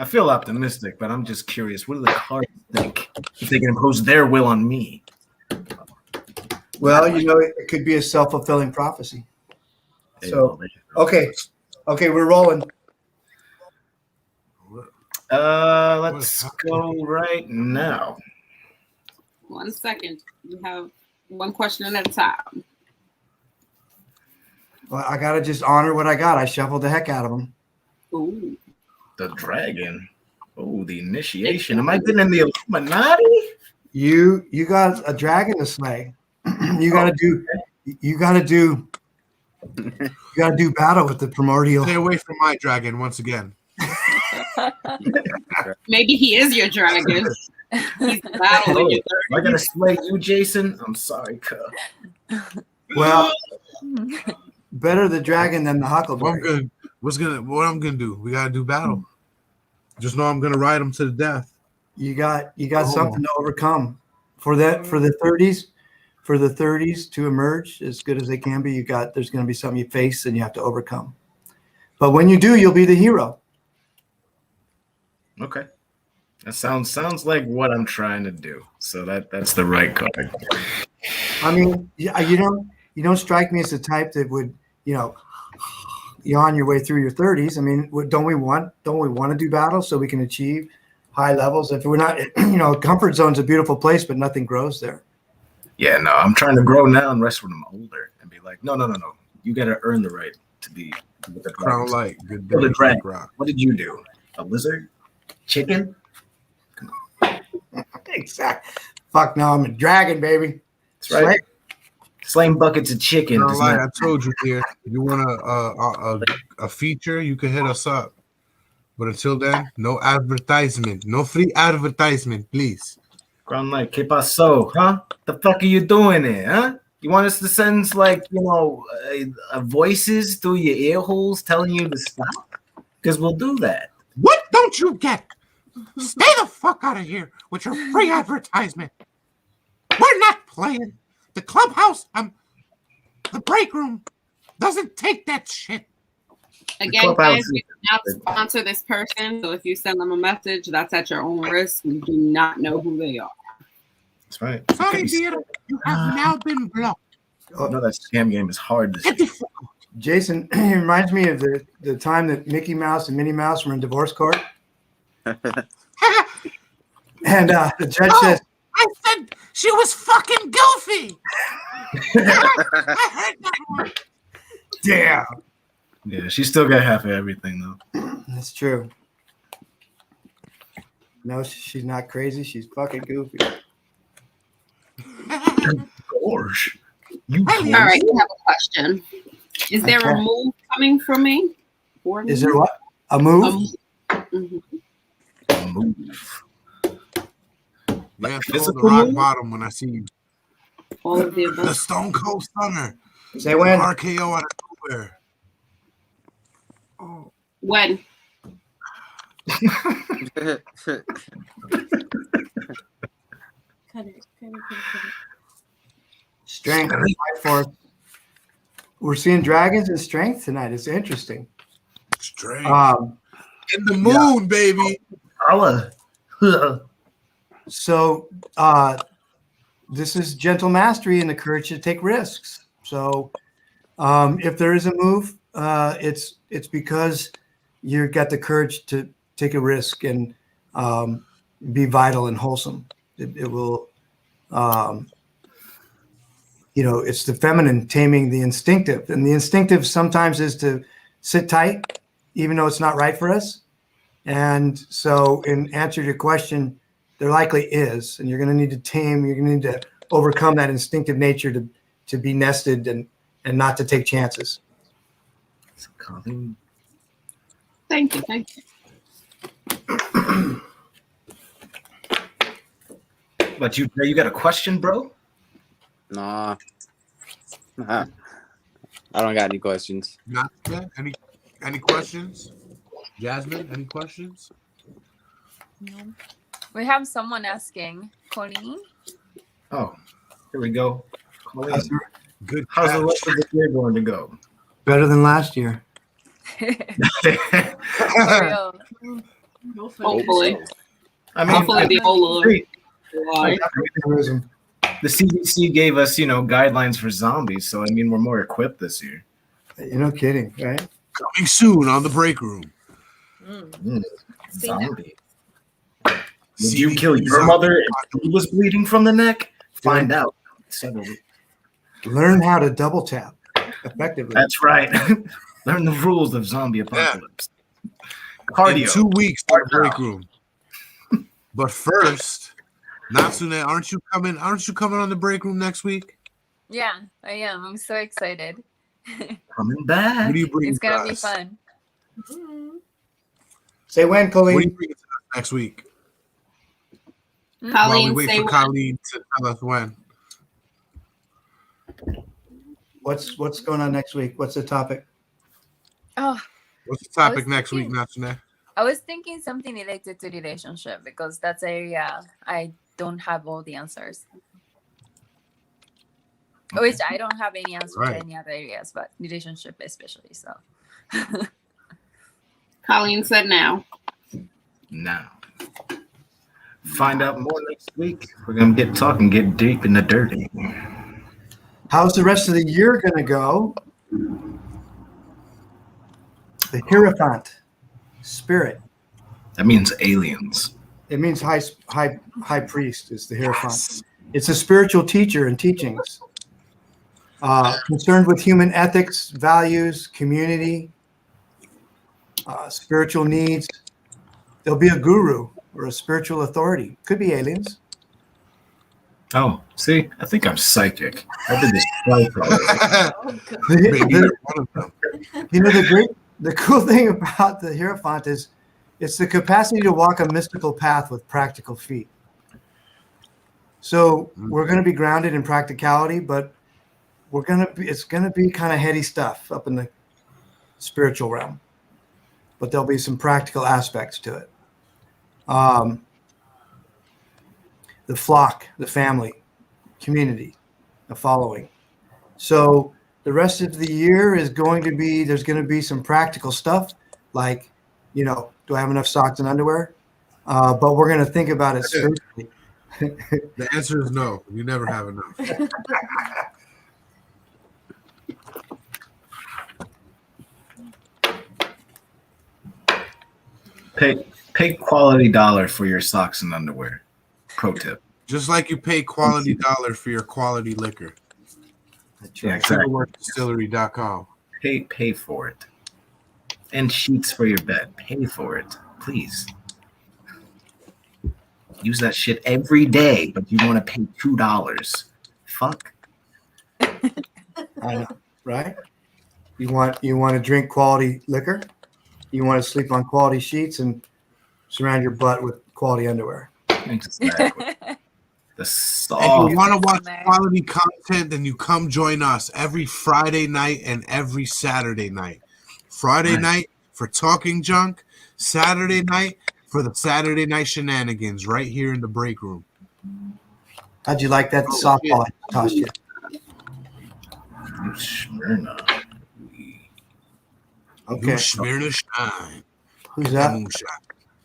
I feel optimistic, but I'm just curious. What do the cards think if they can impose their will on me? Well, it could be a self-fulfilling prophecy. So, okay, we're rolling. Let's go right now. 1 second. You have one question at a time. Well, I gotta just honor what I got. I shuffled the heck out of them. Ooh. The dragon. Oh, the initiation. Am I getting in the Illuminati? You got a dragon to slay. You gotta do battle with the primordial. Stay away from my dragon once again. Maybe he is your dragon. He's battling you. Am I gonna slay you, Jason? I'm sorry, cuz. Well, better the dragon than the What huckleberry. I'm gonna do? We gotta do battle. Just know I'm gonna ride him to the death. You got something to overcome for the 30s. For the 30s to emerge as good as they can be, there's going to be something you face and you have to overcome. But when you do, you'll be the hero. Okay. That sounds like what I'm trying to do. So that's the right card. I mean, you don't strike me as the type that would, yawn your way through your 30s. I mean, don't we want to do battle so we can achieve high levels? If we're not, comfort zone's a beautiful place, but nothing grows there. Yeah, no, I'm trying to grow now and rest when I'm older and be like, no. You got to earn the right to be with the Crown Light. Good the day. dragon. Rock. What did you do? A lizard? Chicken? Exactly. Fuck no, I'm a dragon, baby. That's right. Slaying buckets of chicken. Crown Light, I told you here. If you want a feature, you can hit us up. But until then, no advertisement. No free advertisement, please. Crown Light, ¿qué pasó? Huh? The fuck are you doing here, huh? You want us to send voices through your ear holes telling you to stop? Because we'll do that. What don't you get? Stay the fuck out of here with your free advertisement. We're not playing. The clubhouse, the break room doesn't take that shit. Again, guys, we do not sponsor this person, so if you send them a message, that's at your own risk. We do not know who they are. That's right. Sorry, dear, you have now been blocked. No, that scam game is hard to see. Jason, it reminds me of the time that Mickey Mouse and Minnie Mouse were in divorce court. And the judge says, I said she was fucking goofy. I heard that one. damn. Yeah, she still got half of everything, though. That's true. No, she's not crazy. She's fucking goofy. Gosh. All right, we have a question. Is there a move coming from me? Is there what? A move? Mhm. A move. Yeah, the rock bottom when I see you. All of the The above. Stone Cold Stunner. Say when? RKO out of nowhere. When? Strength. Life force. We're seeing dragons and strength tonight. It's interesting. Strength. In the moon, baby. Allah. So this is gentle mastery and the courage to take risks. So if there is a move, it's because you've got the courage to take a risk and be vital and wholesome. It will, it's the feminine taming the instinctive. And the instinctive sometimes is to sit tight, even though it's not right for us. And so in answer to your question, there likely is, and you're going to need to tame, you're going to need to overcome that instinctive nature to be nested and not to take chances. Thank you. But you got a question, bro? Nah. I don't got any questions. Not yet. Any questions? Jasmine, any questions? No. We have someone asking, Colleen. Oh, here we go. Colleen. Good. How's the rest of the year going to go? Better than last year. Hopefully. I mean, hopefully the whole the CDC gave us, guidelines for zombies, so I mean, we're more equipped this year. You're no kidding, right? Coming soon on the break room. Zombie. Did you kill your mother and she was bleeding from the neck? Find out. Learn how to double tap. effectively. That's right. Learn the rules of zombie apocalypse. Cardio. In 2 weeks to the break room. But first, Natsune, aren't you coming on the break room next week? Yeah, I am. I'm so excited. Coming back. What do you bring? It's gonna be fun. Say when, Colleen. What do you bring to us next week? While we Colleen, wait say for when. Colleen to tell us when. What's going on next week? What's the topic? Oh, What's the topic was next week, thinking- Natsune? I was thinking something related to relationship because that's area I don't have all the answers. Which I don't have any answers Right. in any other areas, but relationship especially. So Colleen said now. Now. Find out more next week. We're gonna get deep in the dirty. How's the rest of the year going to go? The Hierophant spirit. That means aliens. It means high priest is the Hierophant. Yes. It's a spiritual teacher and teachings. Concerned with human ethics, values, community, spiritual needs. There'll be a guru or a spiritual authority. Could be aliens. Oh, see, I think I'm psychic. I did this twice already. Maybe you're one of them. You know, the cool thing about the Hierophant is it's the capacity to walk a mystical path with practical feet. So we're going to be grounded in practicality, but it's going to be kind of heady stuff up in the spiritual realm. But there'll be some practical aspects to it. The flock, the family, community, the following. So the rest of the year is going to be, there's going to be some practical stuff like, you know, do I have enough socks and underwear? But we're going to think about it spiritually. The answer is no. You never have enough. Pay quality dollar for your socks and underwear. Pro tip. Just like you pay quality dollar for your quality liquor. Yeah, exactly. Distillery.com. Pay for it. And sheets for your bed. Pay for it. Please. Use that shit every day, but you want to pay $2. Fuck. I know, right? You want to drink quality liquor? You want to sleep on quality sheets and surround your butt with quality underwear. Exactly. The soft. If you want to watch quality content, then you come join us every Friday night and every Saturday night. Friday night for Talking Junk, Saturday night for the Saturday night shenanigans right here in the break room. How'd you like that softball I tossed you? Smyrna. Okay. Smyrna Stein. Who's that?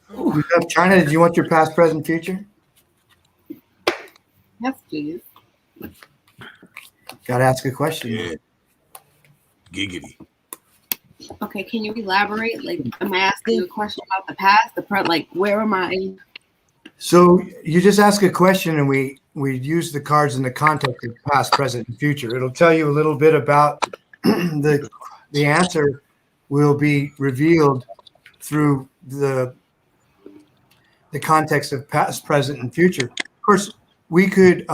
Who's up, China? Did you want your past, present, future? Yes, please. Got to ask a question. Yeah. Giggity. Okay, can you elaborate? Like, am I asking a question about the past? Like, where am I? So you just ask a question, and we use the cards in the context of past, present, and future. It'll tell you a little bit about the answer will be revealed through the context of past, present, and future. Of course, we could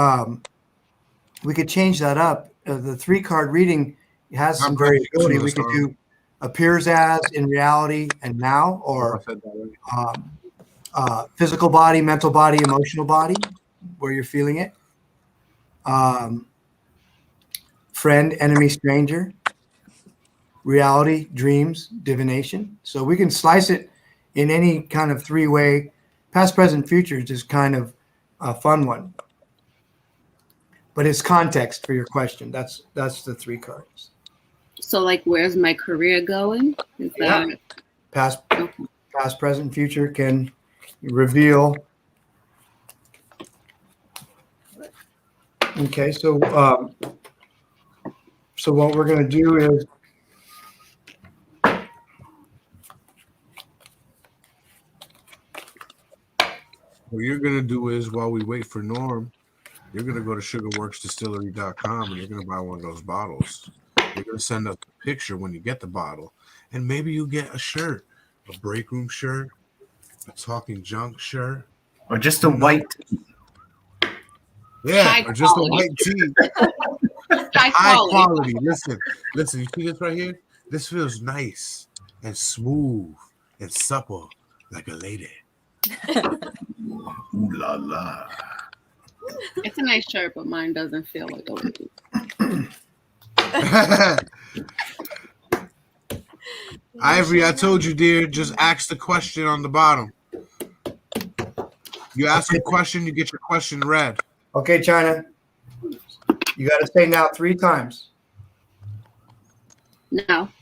change that up. The 3-card reading has some variability. We could do appears as, in reality, and now, or physical body, mental body, emotional body, where you're feeling it. Friend, enemy, stranger. Reality, dreams, divination. So we can slice it in any kind of 3-way. Past, present, future is just kind of a fun one. But it's context for your question. That's the 3 cards. So, like, where's my career going? Is that past, present, future can reveal. Okay, so what we're going to do is what you're going to do is, while we wait for Norm, you're going to go to sugarworksdistillery.com and you're going to buy one of those bottles. You're gonna send us a picture when you get the bottle, and maybe you get a shirt, a BreakRoom shirt, a Talking Junk shirt, or just a white. Yeah, High or just quality. a white tee. High High quality. quality. Listen. You see this right here? This feels nice and smooth and supple like a lady. Ooh la la. It's a nice shirt, but mine doesn't feel like a lady. Ivory, I told you, dear, just ask the question on the bottom. You ask a question, you get your question read. Okay, China. You got to say now 3 times. Now.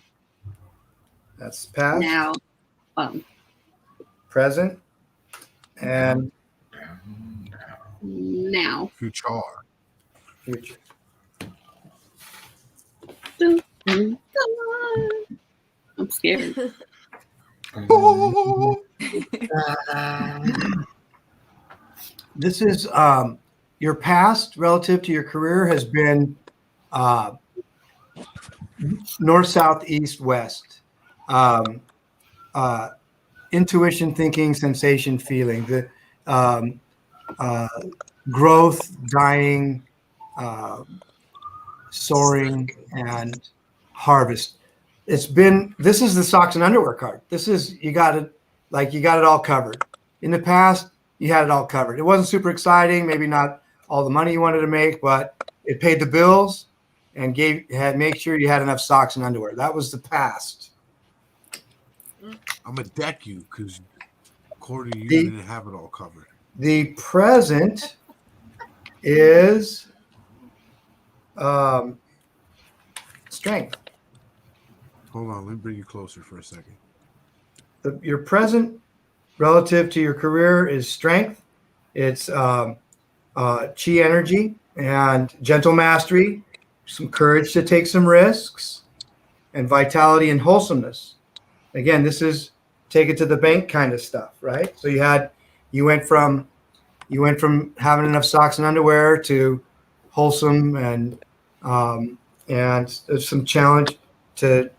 That's past, Now. present, and Now. Future. future. I'm scared. This is your past relative to your career has been north, south, east, west. Intuition, thinking, sensation, feeling. The growth, dying, soaring, and harvest. This is the socks and underwear card. This is, you got it all covered. In the past, you had it all covered. It wasn't super exciting, maybe not all the money you wanted to make, but it paid the bills and make sure you had enough socks and underwear. That was the past. I'm gonna deck you because according to you, you didn't have it all covered. The present is strength. Hold on, let me bring you closer for a second. Your present relative to your career is strength. It's chi energy and gentle mastery, some courage to take some risks, and vitality and wholesomeness. Again, this is take it to the bank kind of stuff, right? So you went from having enough socks and underwear to wholesome and some challenge to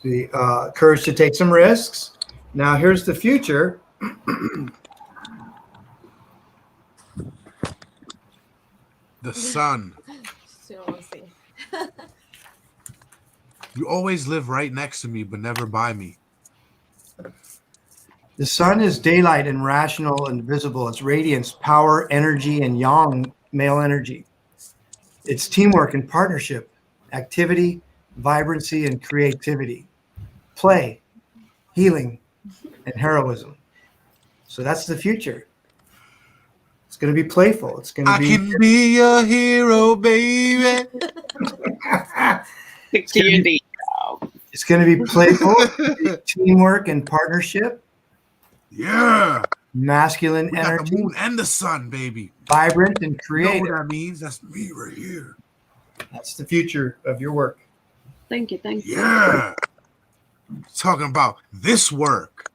the courage to take some risks. Now here's the future. The sun. Still want to see. You always live right next to me, but never by me. The sun is daylight and rational and visible. It's radiance, power, energy, and yang, male energy. It's teamwork and partnership, activity, vibrancy, and creativity, play, healing, and heroism. So that's the future. It's going to be playful. It's going to be. I can be a hero, baby. Stick to your D. It's going to be playful, teamwork and partnership. Yeah. Masculine We got energy. the moon and the sun, baby. Vibrant and You know creative. what that means? That's me right here. That's the future of your work. Thank you. Yeah. Talking about this work.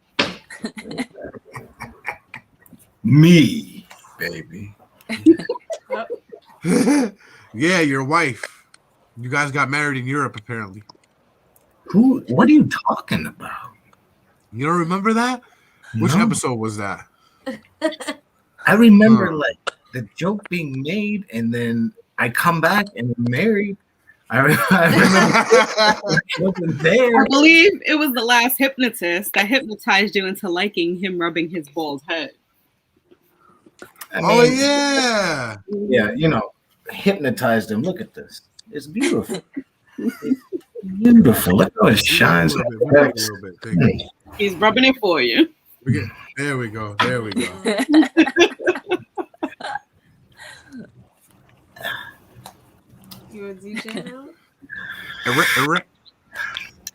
Me, baby. Yeah, your wife. You guys got married in Europe, apparently. Who? What are you talking about? You don't remember that? Which No. episode was that? I remember like the joke being made, and then I come back and we're married. I remember wasn't there. I believe it was the last hypnotist that hypnotized you into liking him rubbing his bald head. I Oh, mean, yeah. yeah, you know, hypnotized him. Look at this. It's beautiful. It's beautiful. Look how it shines. A little bit. Thank you. He's rubbing it for you. There we go. You a DJ now?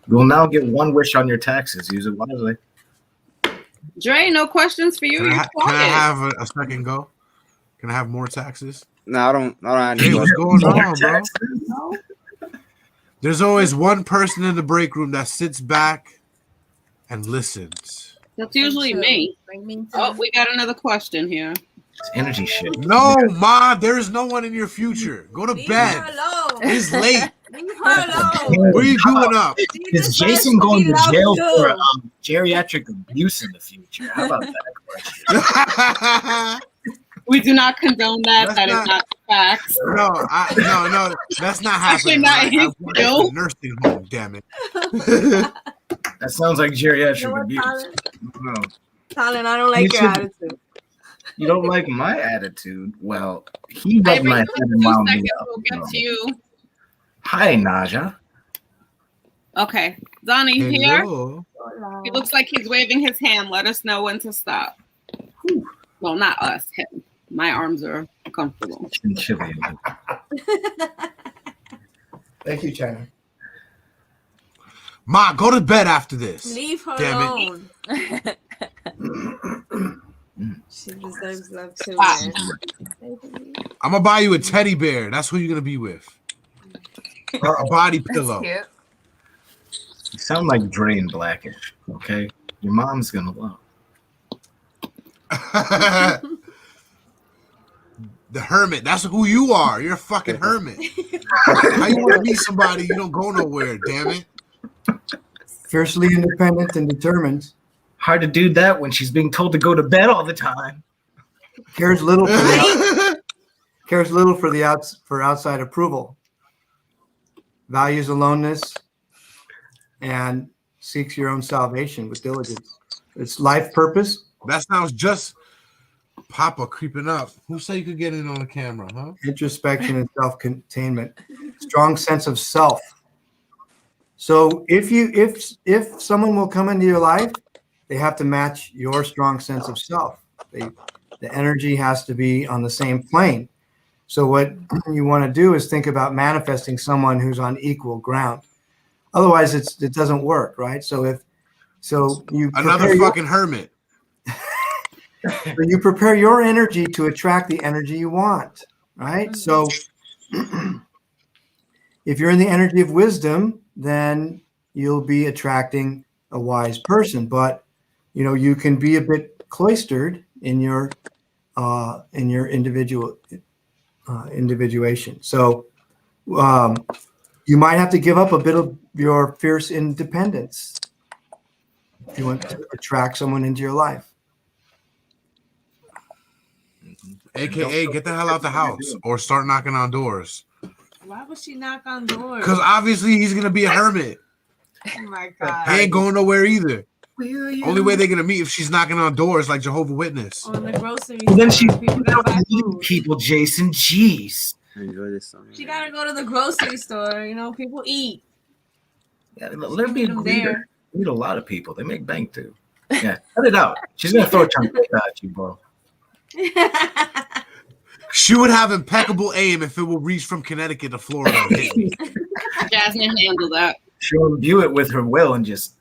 You'll now get one wish on your taxes. Use it wisely. Dre, no questions for you. Can You're I quiet. have a second go? Can I have more taxes? No, I don't have Hey, any what's going More on, bro? taxes? There's always one person in the break room that sits back and listens. That's usually me. Bring me to Oh, we got another question here. It's energy shit. No, Ma, there is no one in your future. Go to Leave bed. her alone. It's late. Leave her alone. What are you doing up? Is Jason going to jail for geriatric abuse in the future? How about that question? We do not condone that. That's That is not facts. No, no, that's not happening. Actually, not I work at a nursing home, damn it. That sounds like geriatric You know what, abuse. Colin? No. Colin, I don't like your attitude. You don't like my attitude? Well, he rubbed my head and wound me up. We'll get to you. Hi, Naja. Okay. Donnie, you here? Hello. He looks like he's waving his hand. Let us know when to stop. Well, not us, him. My arms are comfortable. Thank you, China. Ma, go to bed after this. Leave her Damn alone. She deserves love too, man. I'm gonna buy you a teddy bear. That's who you're gonna be with. Or a body pillow. Cute. You sound like Dre and Blackish, okay? Your mom's gonna love. The hermit. That's who you are. You're a fucking hermit. How you want to meet somebody you don't go nowhere, damn it? Fiercely independent and determined. Hard to do that when she's being told to go to bed all the time. Cares little for outside approval. Values aloneness and seeks your own salvation with diligence. Its life purpose. That sounds just Papa creeping up. Who said you could get in on the camera, huh? Introspection and self-containment. Strong sense of self. So if someone will come into your life, they have to match your strong sense of self. The energy has to be on the same plane. So what you want to do is think about manifesting someone who's on equal ground. Otherwise, it doesn't work, right? So you another fucking hermit. So you prepare your energy to attract the energy you want, right? So if you're in the energy of wisdom, then you'll be attracting a wise person. But you can be a bit cloistered in your individuation. So you might have to give up a bit of your fierce independence if you want to attract someone into your life. AKA, get the hell out the house or start knocking on doors. Why would she knock on doors? Because obviously he's going to be a hermit. Oh my God. He ain't going nowhere either. Only way they're going to meet if she's knocking on doors like Jehovah's Witness. On the grocery Well, then she people gotta buy food. people, Jason. Jeez. Enjoy this summer. She gotta go to the grocery store. People eat. Yeah, let me them there. meet a lot of people. They make bank too. Yeah, cut it out. She's gonna throw a chunk at you, bro. She would have impeccable aim if it will reach from Connecticut to Florida. Jasmine handled that. She'll imbue it with her will and just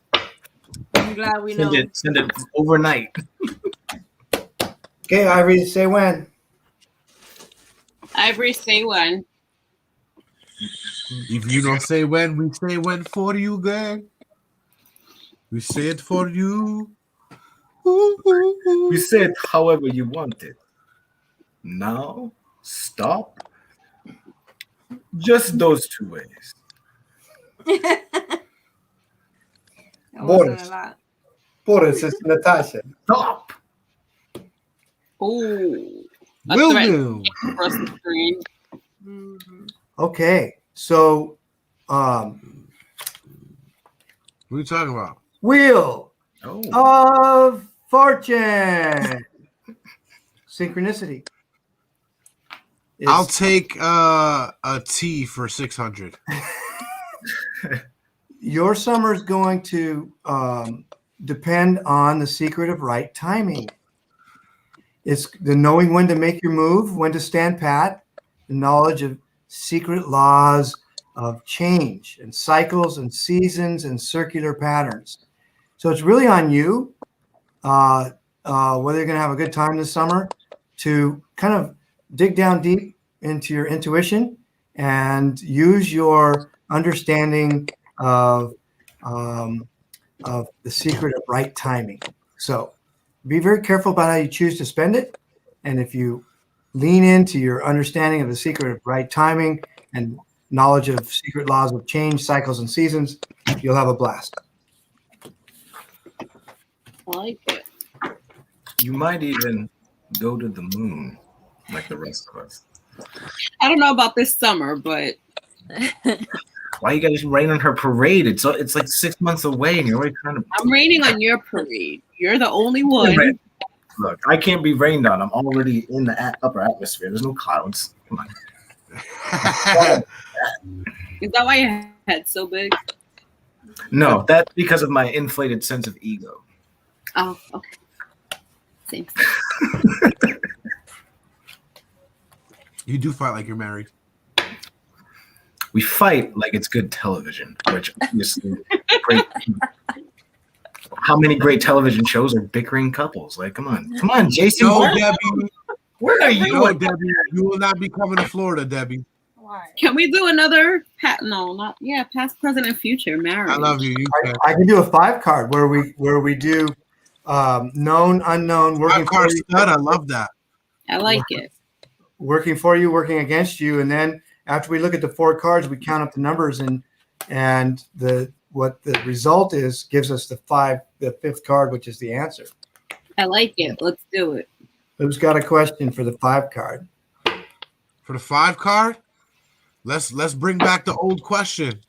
I'm glad we know. send it overnight. Okay, Ivory, say when. Ivory, say when. If you don't say when, we say when for you, girl. We say it for you. You say it however you want it. Now, stop. Just those two ways. Boris. Boris, it's Natasha. Stop. Ooh. Will do. Across the screen. Okay, so What are you talking about? Wheel of Fortune. Synchronicity. I'll take a tea for 600. Your summer is going to depend on the secret of right timing. It's the knowing when to make your move, when to stand pat, the knowledge of secret laws of change and cycles and seasons and circular patterns. So it's really on you, whether you're going to have a good time this summer, to kind of dig down deep into your intuition and use your understanding of the secret of right timing. So be very careful about how you choose to spend it. And if you lean into your understanding of the secret of right timing and knowledge of secret laws of change, cycles, and seasons. You'll have a blast. I like it. You might even go to the moon like the rest of us. I don't know about this summer, but Why you guys rain on her parade? It's like 6 months away, and you're already trying to. I'm raining on your parade. You're the only one. Look, I can't be rained on. I'm already in the upper atmosphere. There's no clouds. Come on. Is that why your head's so big? No, that's because of my inflated sense of ego. Oh, okay. Same. You do fight like you're married. We fight like it's good television, which obviously great. How many great television shows are bickering couples? Like, come on, Jason. No, Debbie. Where are you? No, Debbie. You will not be coming to Florida, Debbie. Why? Can we do another past, present, and future marriage? I love you. I can do a 5-card where we do known, unknown, working for 5-card you. stud. I love that. I like it. Working for you, working against you, and then after we look at the 4 cards, we count up the numbers and what the result is gives us the 5th card, which is the answer. I like it. Let's do it. Who's got a question for the 5 card? For the 5 card, let's bring back the old question.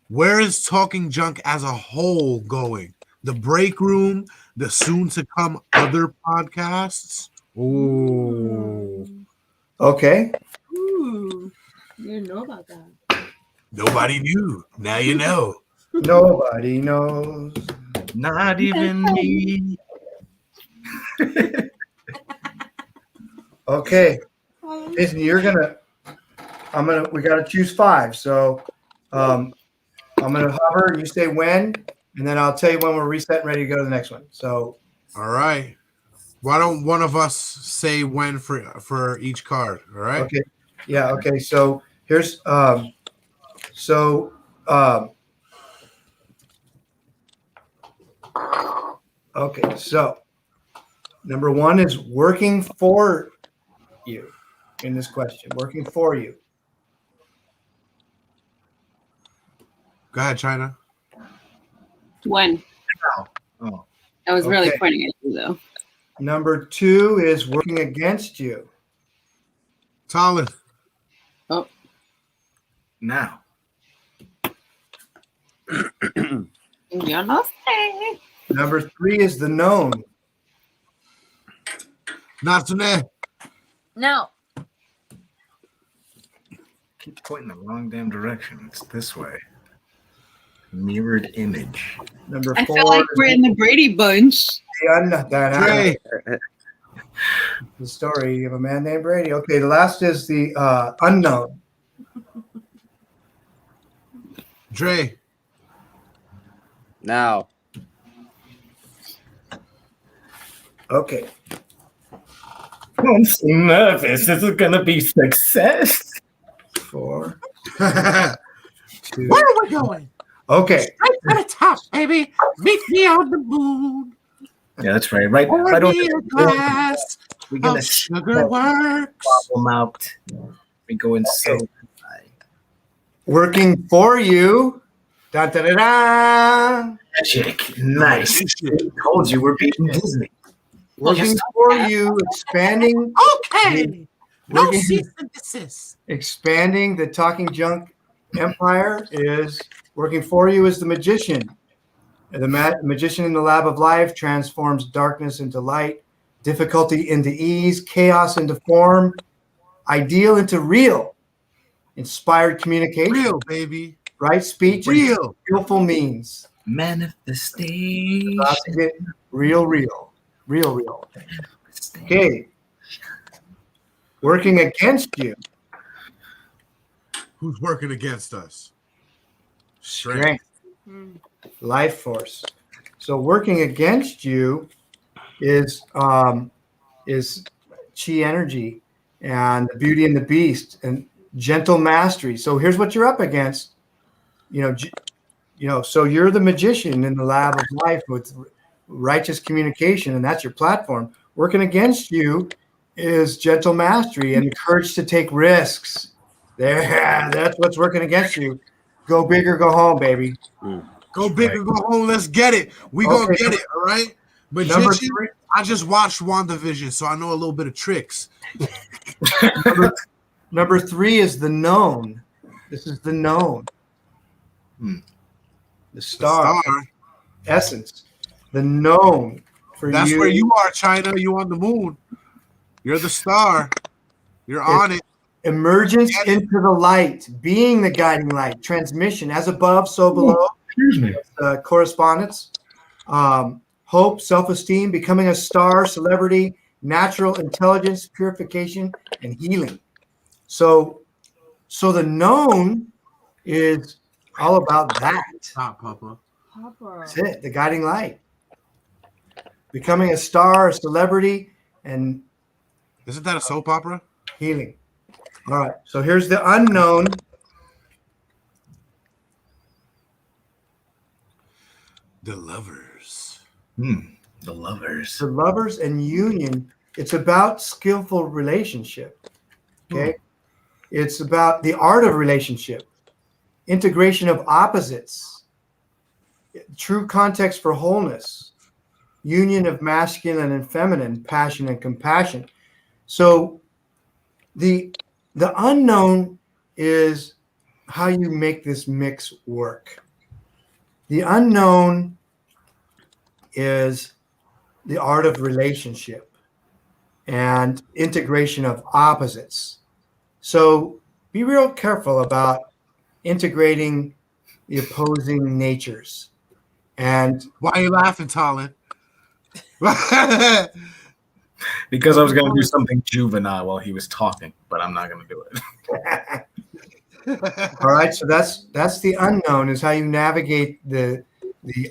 Where is Talking Junk as a whole going? The break room, the soon to come other podcasts. Ooh. Okay. Ooh, you didn't know about that. Nobody knew. Now you know. Nobody knows. Not even me. Okay. Jason, we got to choose 5. So I'm going to hover. You say when, and then I'll tell you when we're reset and ready to go to the next one. So. All right. Why don't one of us say when for each card? All right. Okay. Yeah. Okay. So here's okay. So number 1 is working for you in this question. Working for you. Go ahead, China. When? Oh. I was really Okay. pointing at you, though. Number 2 is working against you. Talon. Oh. Now. Yo no sé. Number 3 is the known. Natsune. No. Keep pointing the wrong damn direction. It's this way. Mirrored image. Number I 4 feel like is we're in the Brady Bunch. Dre. The story of a man named Brady. Okay, the last is the unknown. Dre. Now. Okay. I'm so nervous. This is gonna be success. 4, 2. Where are we going? Okay. Right to the top, baby. Meet me on the moon. Yeah, that's right. Right Pour on me a glass we're gonna of sugar works. problem out. We go inside. Working for you. Da, da, da, da. Magic. Nice. Told you we're beating Disney. Working for you, expanding. Okay. No Working, cease and desist. expanding the Talking Junk empire is working for you is the magician. And the magician in the lab of life transforms darkness into light, difficulty into ease, chaos into form, ideal into real, inspired communication, Real, baby. right speech, Real. and skillful means. Manifestation. About to get real. Okay. Working against you. Who's working against us? Strength. Life force. So working against you is chi energy and the beauty and the beast and gentle mastery. So here's what you're up against. So you're the magician in the lab of life with righteous communication, and that's your platform. Working against you is gentle mastery and the courage to take risks There, that's what's working against you. Go big or go home, baby. Go big or go home. Let's get it. We gonna get it. All right. Number Magician. 3. I just watched WandaVision, so I know a little bit of tricks. Number 3 is the known. This is the known. The star. Essence. The known. That's where you are, China. You on the moon. You're the star. You're on it. Emergence into the light, being the guiding light. Transmission, as above, so below. Excuse me. Correspondence. Hope, self-esteem, becoming a star, celebrity, natural intelligence, purification, and healing. So the known is all about that. Stop, Papa. That's it, the guiding light. Becoming a star, a celebrity, and Isn't that a soap opera? healing. All right, so here's the unknown. The lovers. The lovers. The lovers and union. It's about skillful relationship. Okay. It's about the art of relationship, integration of opposites, true context for wholeness, union of masculine and feminine, passion and compassion. So the unknown is how you make this mix work. The unknown is the art of relationship and integration of opposites. So be real careful about integrating the opposing natures. And why are you laughing, Talon? Because I was going to do something juvenile while he was talking, but I'm not going to do it. All right, so that's the unknown, is how you navigate the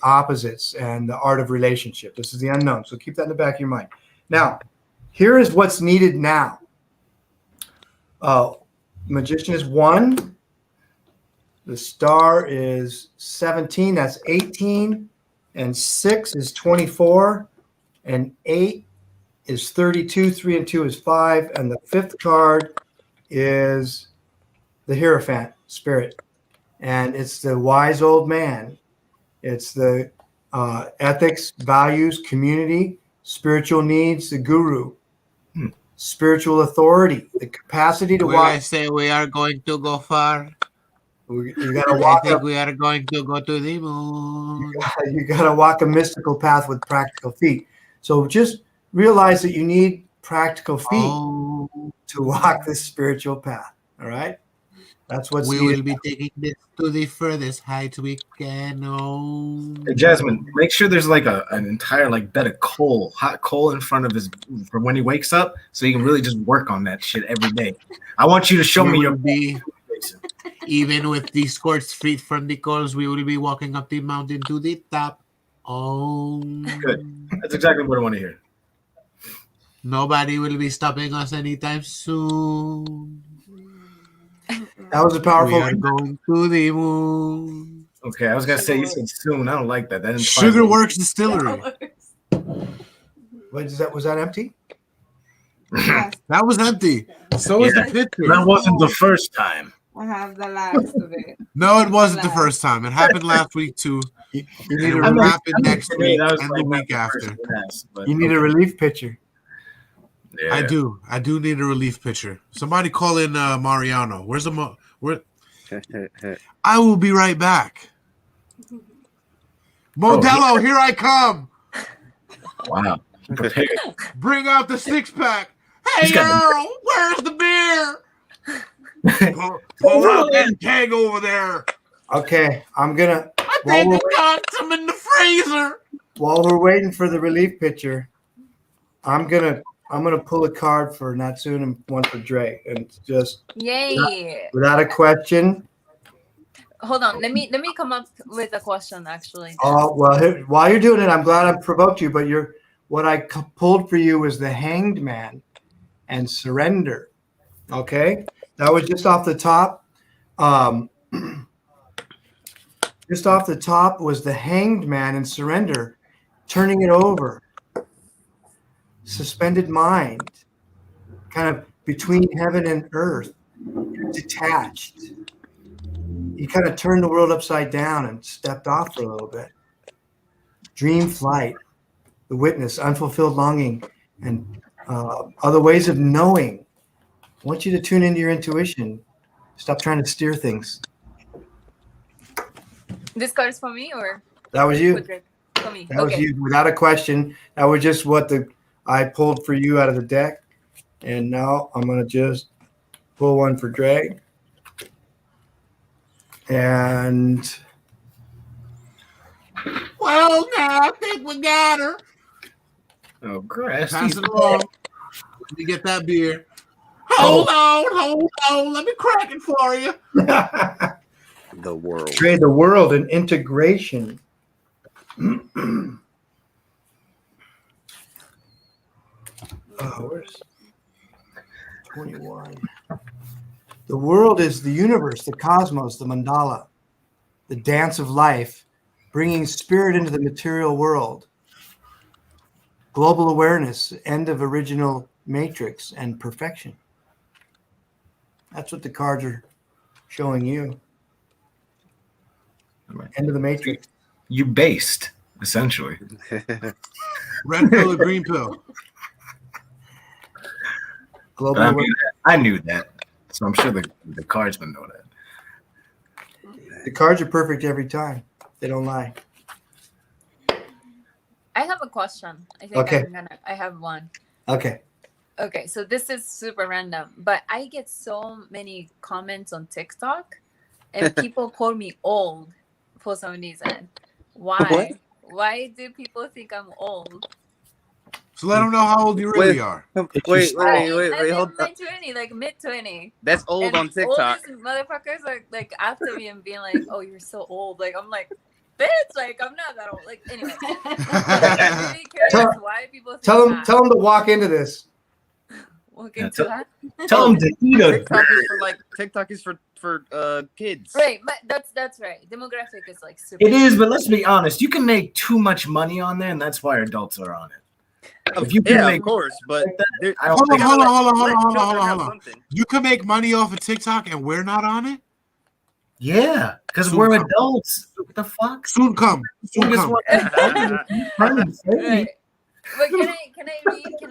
opposites and the art of relationship. This is the unknown, so keep that in the back of your mind. Now, here is what's needed now. Magician is 1. The star is 17. That's 18. And 6 is 24. And 8 is 32. 3 and 2 is 5. And the 5th card is the Hierophant spirit. And it's the wise old man. It's the ethics, values, community, spiritual needs, the guru. Spiritual authority, the capacity to walk. I say we are going to go far. You gotta walk. I think we are going to go to the moon. You gotta walk a mystical path with practical feet. So just realize that you need practical feet to walk this spiritual path. All right, that's what we will be taking this to the furthest height we can. Hey, Jasmine, make sure there's like an entire bed of coal, hot coal in front of his for when he wakes up, so he can really just work on that shit every day. I want you to show me your. Even with the scorched feet from the coals, we will be walking up the mountain to the top. Good. That's exactly what I want to hear. Nobody will be stopping us anytime soon. That was a powerful. We are going to the moon. Okay, I was gonna say you said soon. I don't like that. That Sugar Works Distillery. Wait, was that empty? That was empty. So was the picture. That wasn't the first time. I have the last of it. No, it wasn't the first time. It happened last week too. It will happen next week and the week after. You need a relief pitcher. Yeah. I do. I do need a relief pitcher. Somebody call in Mariano. Where's the where? I will be right back. Modelo, here I come. Wow. Prepared. Bring out the 6-pack. Hey, Earl, where's the beer? Pull out that keg over there. Okay, I'm gonna. I think I got some in the freezer. While we're waiting for the relief pitcher, I'm gonna pull a card for Natsun and one for Dre, and just without a question. Hold on, let me come up with a question actually. Oh well, while you're doing it, I'm glad I provoked you. But what I pulled for you was the Hanged Man and Surrender. Okay, that was just off the top. Just off the top was the Hanged Man and Surrender, turning it over. Suspended mind, kind of between heaven and earth. detached. You kind of turned the world upside down and stepped off for a little bit. Dream flight, the witness, unfulfilled longing, and other ways of knowing. I want you to tune into your intuition. Stop trying to steer things. This card is for me, or That was you. For me. That was you, without a question. That was just what I pulled for you out of the deck. And now I'm going to just pull one for Greg. And Well, now I think we got her. Oh, grass. Pass it along. Let me get that beer. Hold on. Let me crack it for you. The world. Trade the world and integration. Where's 21? The world is the universe, the cosmos, the mandala, the dance of life, bringing spirit into the material world. Global awareness, end of original matrix, and perfection. That's what the cards are showing you. End of the matrix. You based, essentially. Red pill or green pill? Global I, awareness. I knew that, so I'm sure the cards would know that. The cards are perfect every time. They don't lie. I have a question. I think Okay. I have one. Okay. Okay, so this is super random, but I get so many comments on TikTok, and people call me old for some reason. Why? What? Why do people think I'm old? So let them know how old you really are. Wait, hold I'm 20, like mid-20. That's old And on TikTok. Oldest motherfuckers are like after me and being like, "Oh, you're so old." Like I'm like, "Bitch, like I'm not that old." Like anyway, I'm really curious why people think Tell them that. to walk into this. Walk into that. Tell them to eat a TikTok is for kids. Right, but that's right. Demographic is like super. It is, but let's be honest. You can make too much money on there, and that's why adults are on it. If you can Yeah, make of course, but I don't Hold think on. You can make money off of TikTok and we're not on it? yeah, because Soon we're come. adults. What the fuck? Soon come. Right. But can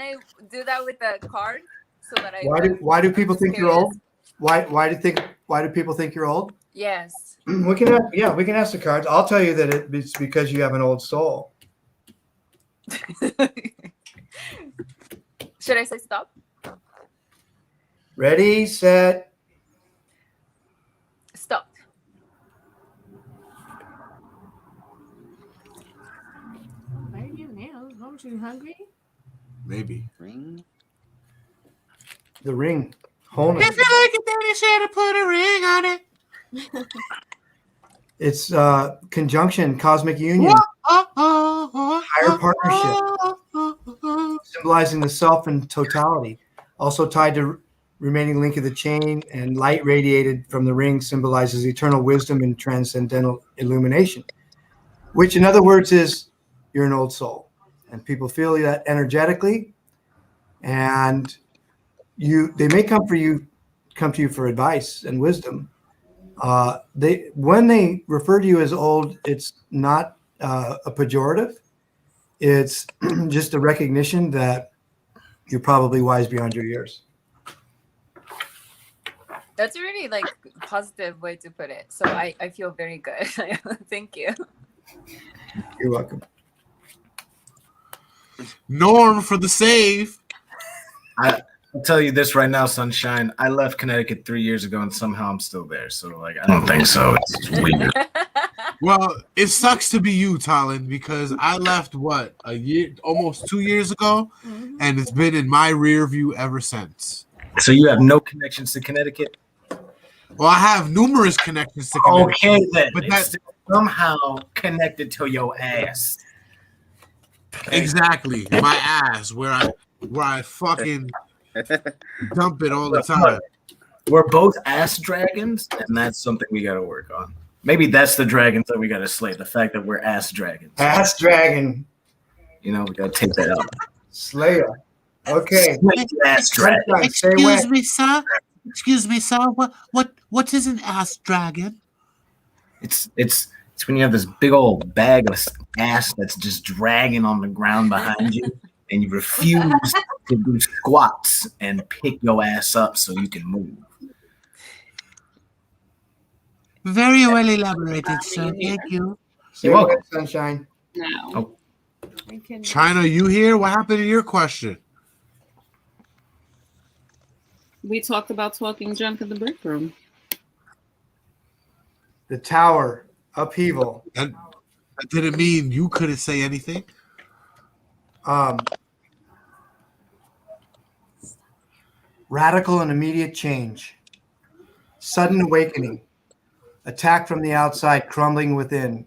I do that with the card so that I Why do people think you're old? Why do people think you're old? Yes. We can ask the cards. I'll tell you that it's because you have an old soul. Should I say stop? Ready, set, stop. Why are you nails? Aren't you hungry? Maybe. the ring. Hold If you like it, then you should have put a ring on it. It's conjunction, cosmic union, higher partnership, symbolizing the self and totality. Also tied to remaining link of the chain, and light radiated from the ring symbolizes eternal wisdom and transcendental illumination, which in other words is you're an old soul. And people feel that energetically, and they may come to you for advice and wisdom. When they refer to you as old, it's not a pejorative. It's just a recognition that you're probably wise beyond your years. That's a really positive way to put it. So I feel very good. Thank you. You're welcome. Norm for the save. I'll tell you this right now, Sunshine. I left Connecticut 3 years ago, and somehow I'm still there. So, I don't think so. It's weird. Well, it sucks to be you, Talon, because I left almost 2 years ago, and it's been in my rear view ever since. So you have no connections to Connecticut? Well, I have numerous connections to Connecticut. Okay, then. But it's somehow connected to your ass. Okay. Exactly, my ass, where I fucking dump it all the time. We're both ass dragons, and that's something we got to work on. Maybe that's the dragons that we got to slay. The fact that we're ass dragons. Ass dragon. We got to take that out. Slayer. Okay. Ass dragon. Excuse me, sir. Excuse me, sir. What is an ass dragon? It's when you have this big old bag of ass that's just dragging on the ground behind you, and you refuse to do squats and pick your ass up so you can move. Very well elaborated, sir. Thank you. Say You're what, welcome. Sunshine? No. Oh. China, you here? What happened to your question? We talked about talking junk in the break room. The tower upheaval. That didn't mean you couldn't say anything. Radical and immediate change. Sudden awakening. Attack from the outside, crumbling within.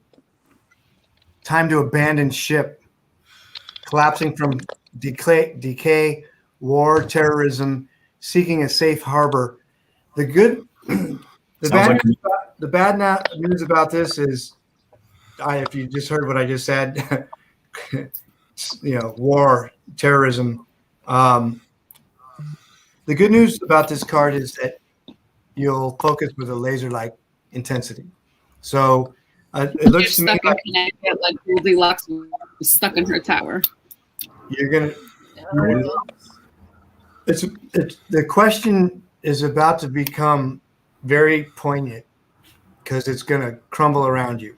Time to abandon ship. Collapsing from decay, war, terrorism, seeking a safe harbor. The good, the bad news about this is, if you just heard what I just said, war, terrorism. The good news about this card is that you'll focus with a laser-like intensity. So it looks to me stuck in Connecticut like Goldilocks was stuck in her tower. You're gonna. It's the question is about to become very poignant because it's going to crumble around you,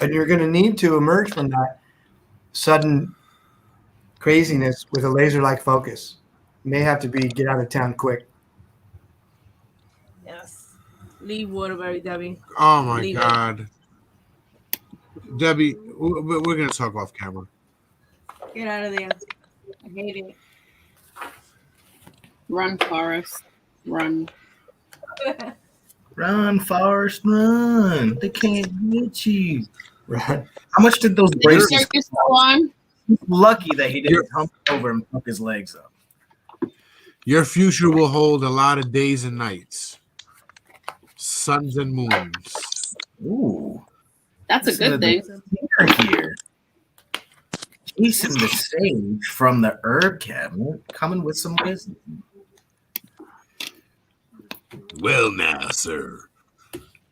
and you're going to need to emerge from that sudden craziness with a laser-like focus. You may have to get out of town quick. Yes. Leave Waterbury, Debbie. Oh my Leave God, Debbie, we're gonna talk off camera. Get out of there. I hate it. Run, Forrest. Run. Run, Forrest, run. They can't get you. Run. How much did those braces Are you still on? Lucky that he didn't hump over and fuck his legs up. Your future will hold a lot of days and nights, suns and moons. Ooh. That's a good thing. Here. Chasing the sage from the herb cabinet, coming with some wisdom. Well, now, sir,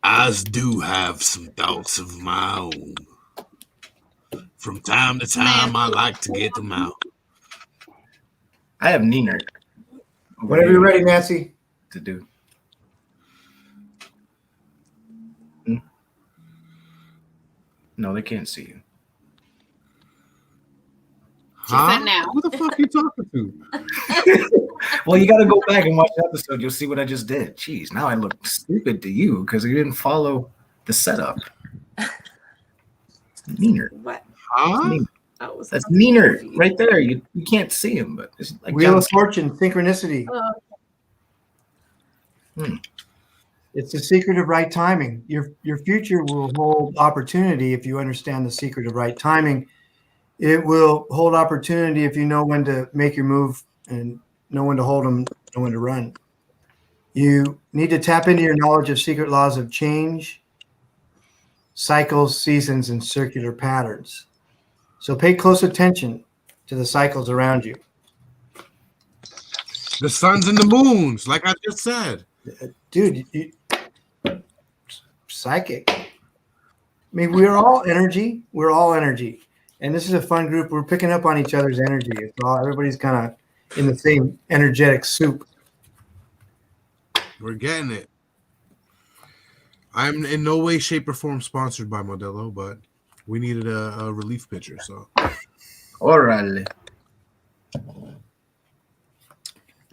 I do have some thoughts of my own. From time to time, I like to get them out. I have Nina. Whenever you're ready, Nancy. To do. No, they can't see you. Huh? Now. Who the fuck are you talking to? Well, you got to go back and watch the episode. You'll see what I just did. Jeez, now I look stupid to you because you didn't follow the setup. Neener. What? Huh? That's Neener right there. You can't see him, but it's like Wheel of Fortune, synchronicity. Oh. It's the secret of right timing. Your future will hold opportunity if you understand the secret of right timing. It will hold opportunity if you know when to make your move and know when to hold them, know when to run. You need to tap into your knowledge of secret laws of change, cycles, seasons, and circular patterns. So pay close attention to the cycles around you. The suns and the moons, like I just said. Dude, psychic. I mean, we're all energy. We're all energy. And this is a fun group. We're picking up on each other's energy. It's all, everybody's kind of in the same energetic soup. We're getting it. I'm in no way, shape, or form sponsored by Modelo, but we needed a relief pitcher. So, Orale.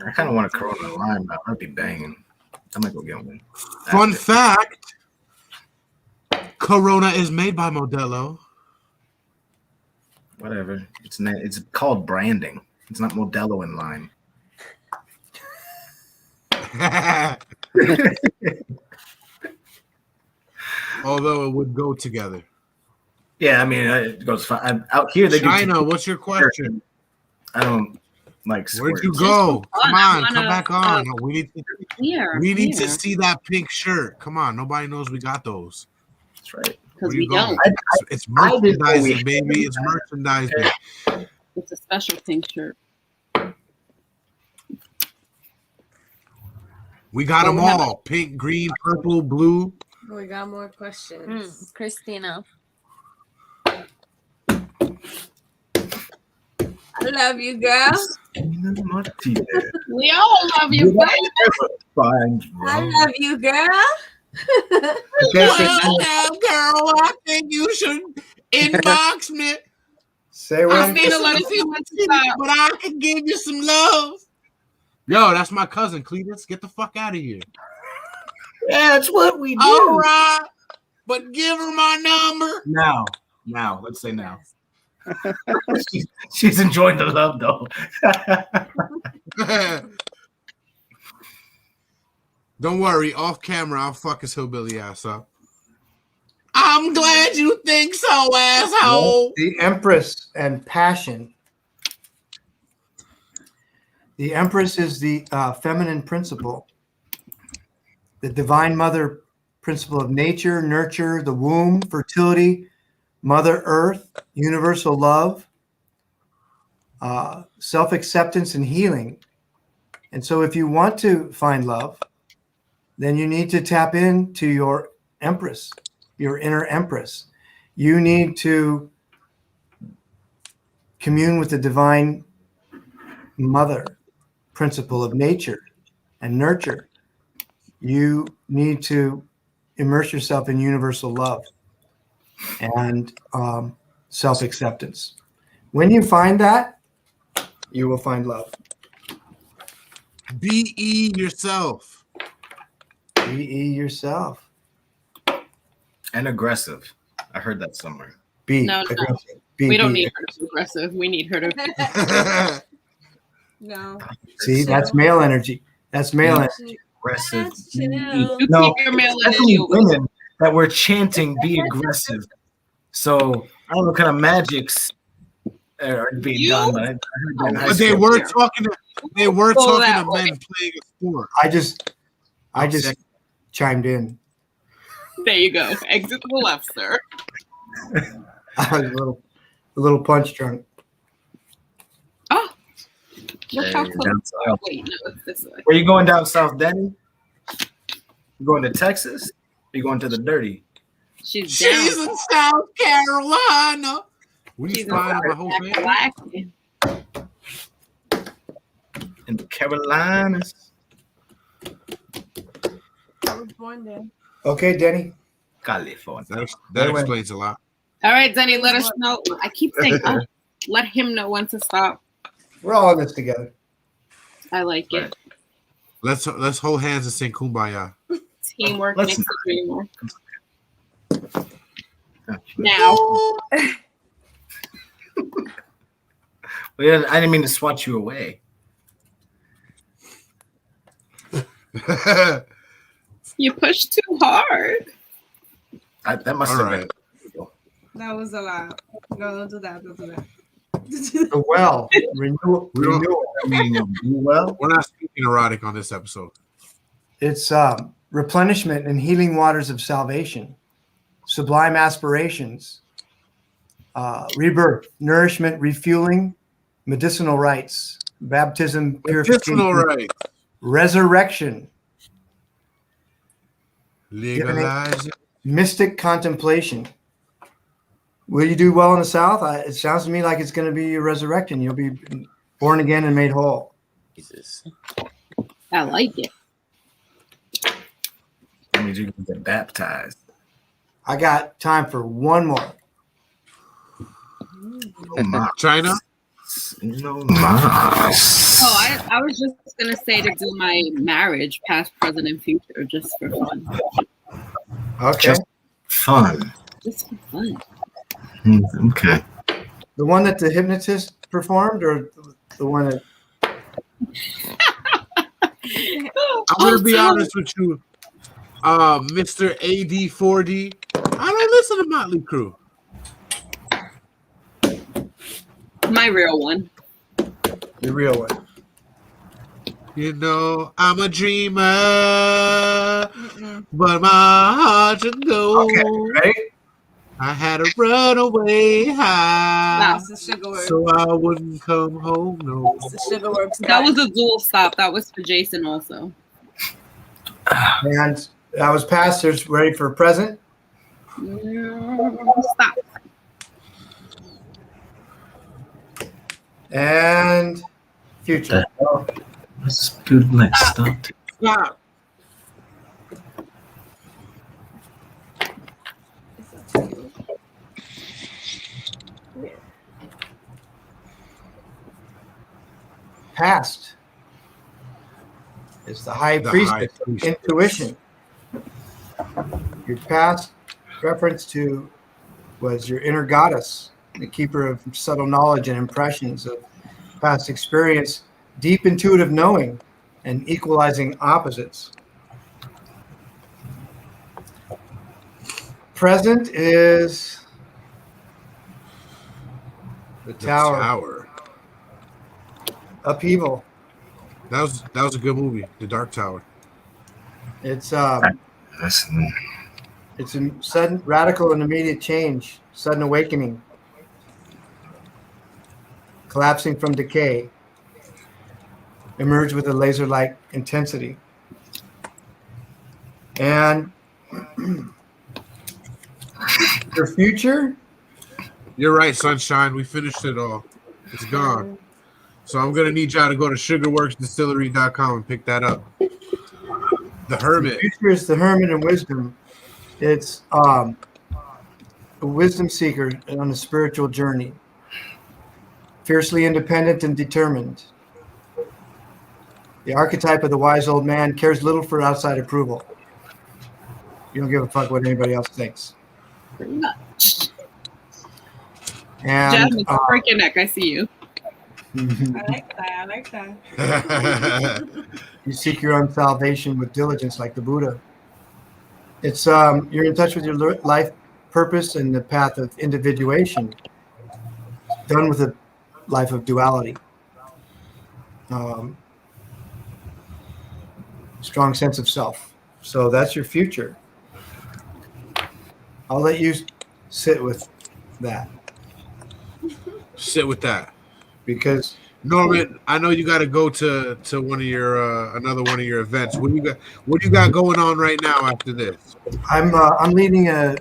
I kind of want a Corona Lime now. I'd be banging. I might go get one. Fun fact: Corona is made by Modelo. Whatever. It's called branding. It's not Modelo and lime. Although it would go together. Yeah, I mean, it goes fine. Out here, they China, what's your question? I don't like Where'd squirts. you go? Come on, come back on. We need to see that pink shirt. Come on, nobody knows we got those. That's right. Because we don't. It's merchandising, baby. It's merchandising. It's a special pink shirt. We got them all. Pink, green, purple, blue. We got more questions. Christina. I love you, girl. We all love you, baby. I love you, girl. Girl, I think you should inbox me. Say when. Christina, let us know when to stop. But I can give you some love. Yo, that's my cousin, Cletus. Get the fuck out of here. Yeah, that's what we do. All right, but give her my number. Now. Let's say now. She's enjoying the love, though. Don't worry, off camera, I'll fuck his hillbilly ass up. I'm glad you think so, asshole. The Empress and passion. The Empress is the feminine principle, the divine mother principle of nature, nurture, the womb, fertility, Mother Earth, universal love, self-acceptance and healing. And so if you want to find love, then you need to tap into your Empress, your inner Empress. You need to commune with the divine mother principle of nature and nurture. You need to immerse yourself in universal love and self-acceptance. When you find that, you will find love. Be yourself. Be yourself. And aggressive. I heard that somewhere. No. We don't need her to be aggressive. We need her to. No. See, that's male energy. That's male energy. Aggressive. You No, keep your male especially energy. women that we're chanting be aggressive. So I don't know what kind of magics are being done, but I heard that in high But they school. were talking to that way. men playing a sport. I just chimed in. There you go. Exit to the left, sir. I was a little punch drunk. Oh, look how Hey, close. down south. Wait, no, it's this way. Where you going down south, Denny? You going to Texas? You going to the dirty? She's down. She's in South Carolina. We She's spying on my whole family. black. In the Carolinas. I was born there. Okay, Denny. California. That explains a lot. All right, Denny, let us know. I keep saying, let him know when to stop. We're all in this together. I like it. Let's hold hands and sing Kumbaya. Teamwork Let's makes the dream work. Now, Well, I didn't mean to swat you away. you pushed too hard. That must All have right. been. That was a lot. No, don't do that. Don't do that. The well, renewal. I mean, you well. We're not speaking erotic on this episode. It's replenishment and healing waters of salvation, sublime aspirations, rebirth, nourishment, refueling, medicinal rites, baptism, purification, Medicinal right. resurrection, Legalize it. mystic contemplation. Will you do well in the South? It sounds to me like it's going to be resurrecting. You'll be born again and made whole. Jesus. I like it. That means you can get baptized. I got time for one more. Oh, my. China? No, my. Oh, I was just going to say to do my marriage, past, present, and future, just for fun. Okay. Just fun. Just for fun. Okay. The one that the hypnotist performed or the one that... I'm going to be honest with you. Mr. AD4D. I don't listen to Motley Crue. My real one. The real one. You know, I'm a dreamer, but my heart should go. Okay, ready? I had to run away high, That's the sugar word. so I wouldn't come home. No. It's the sugar word. That was a dual stop. That was for Jason also. And that was past. There's ready for present. Stop. And future. Let's do the next stop. Stop. Past is the high priestess of intuition. Your past reference to was your inner goddess, the keeper of subtle knowledge and impressions of past experience, deep intuitive knowing, and equalizing opposites. Present is the tower. Upheaval. That was a good movie, The Dark Tower. It's a sudden, radical, and immediate change, sudden awakening, collapsing from decay, emerge with a laser-like intensity. And your future? You're right, Sunshine. We finished it all. It's gone. So I'm going to need y'all to go to sugarworksdistillery.com and pick that up. The Hermit. The future is the Hermit in wisdom. It's a wisdom seeker on a spiritual journey. Fiercely independent and determined. The archetype of the wise old man cares little for outside approval. You don't give a fuck what anybody else thinks. Pretty much. And Jasmine, break your neck. I see you. I like that. I like that. you seek your own salvation with diligence, like the Buddha. It's you're in touch with your life purpose and the path of individuation, done with a life of duality. Strong sense of self. So that's your future. I'll let you sit with that. Sit with that. Because Norman, I know you got to go to one of your another one of your events. What do you got going on right now after this? I'm leading a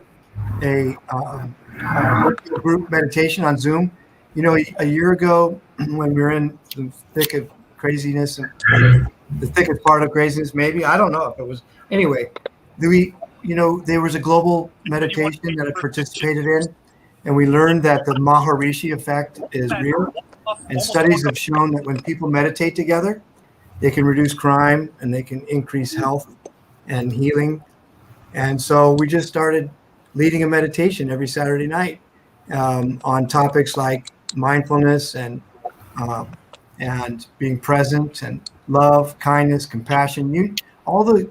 group meditation on Zoom. You know, a year ago when we were in the thick of craziness, the thickest part of craziness, maybe, I don't know if it was. Anyway, there was a global meditation that I participated in, and we learned that the Maharishi effect is real. And studies have shown that when people meditate together, they can reduce crime and they can increase health and healing. And so we just started leading a meditation every Saturday night on topics like mindfulness and being present and love, kindness, compassion, all the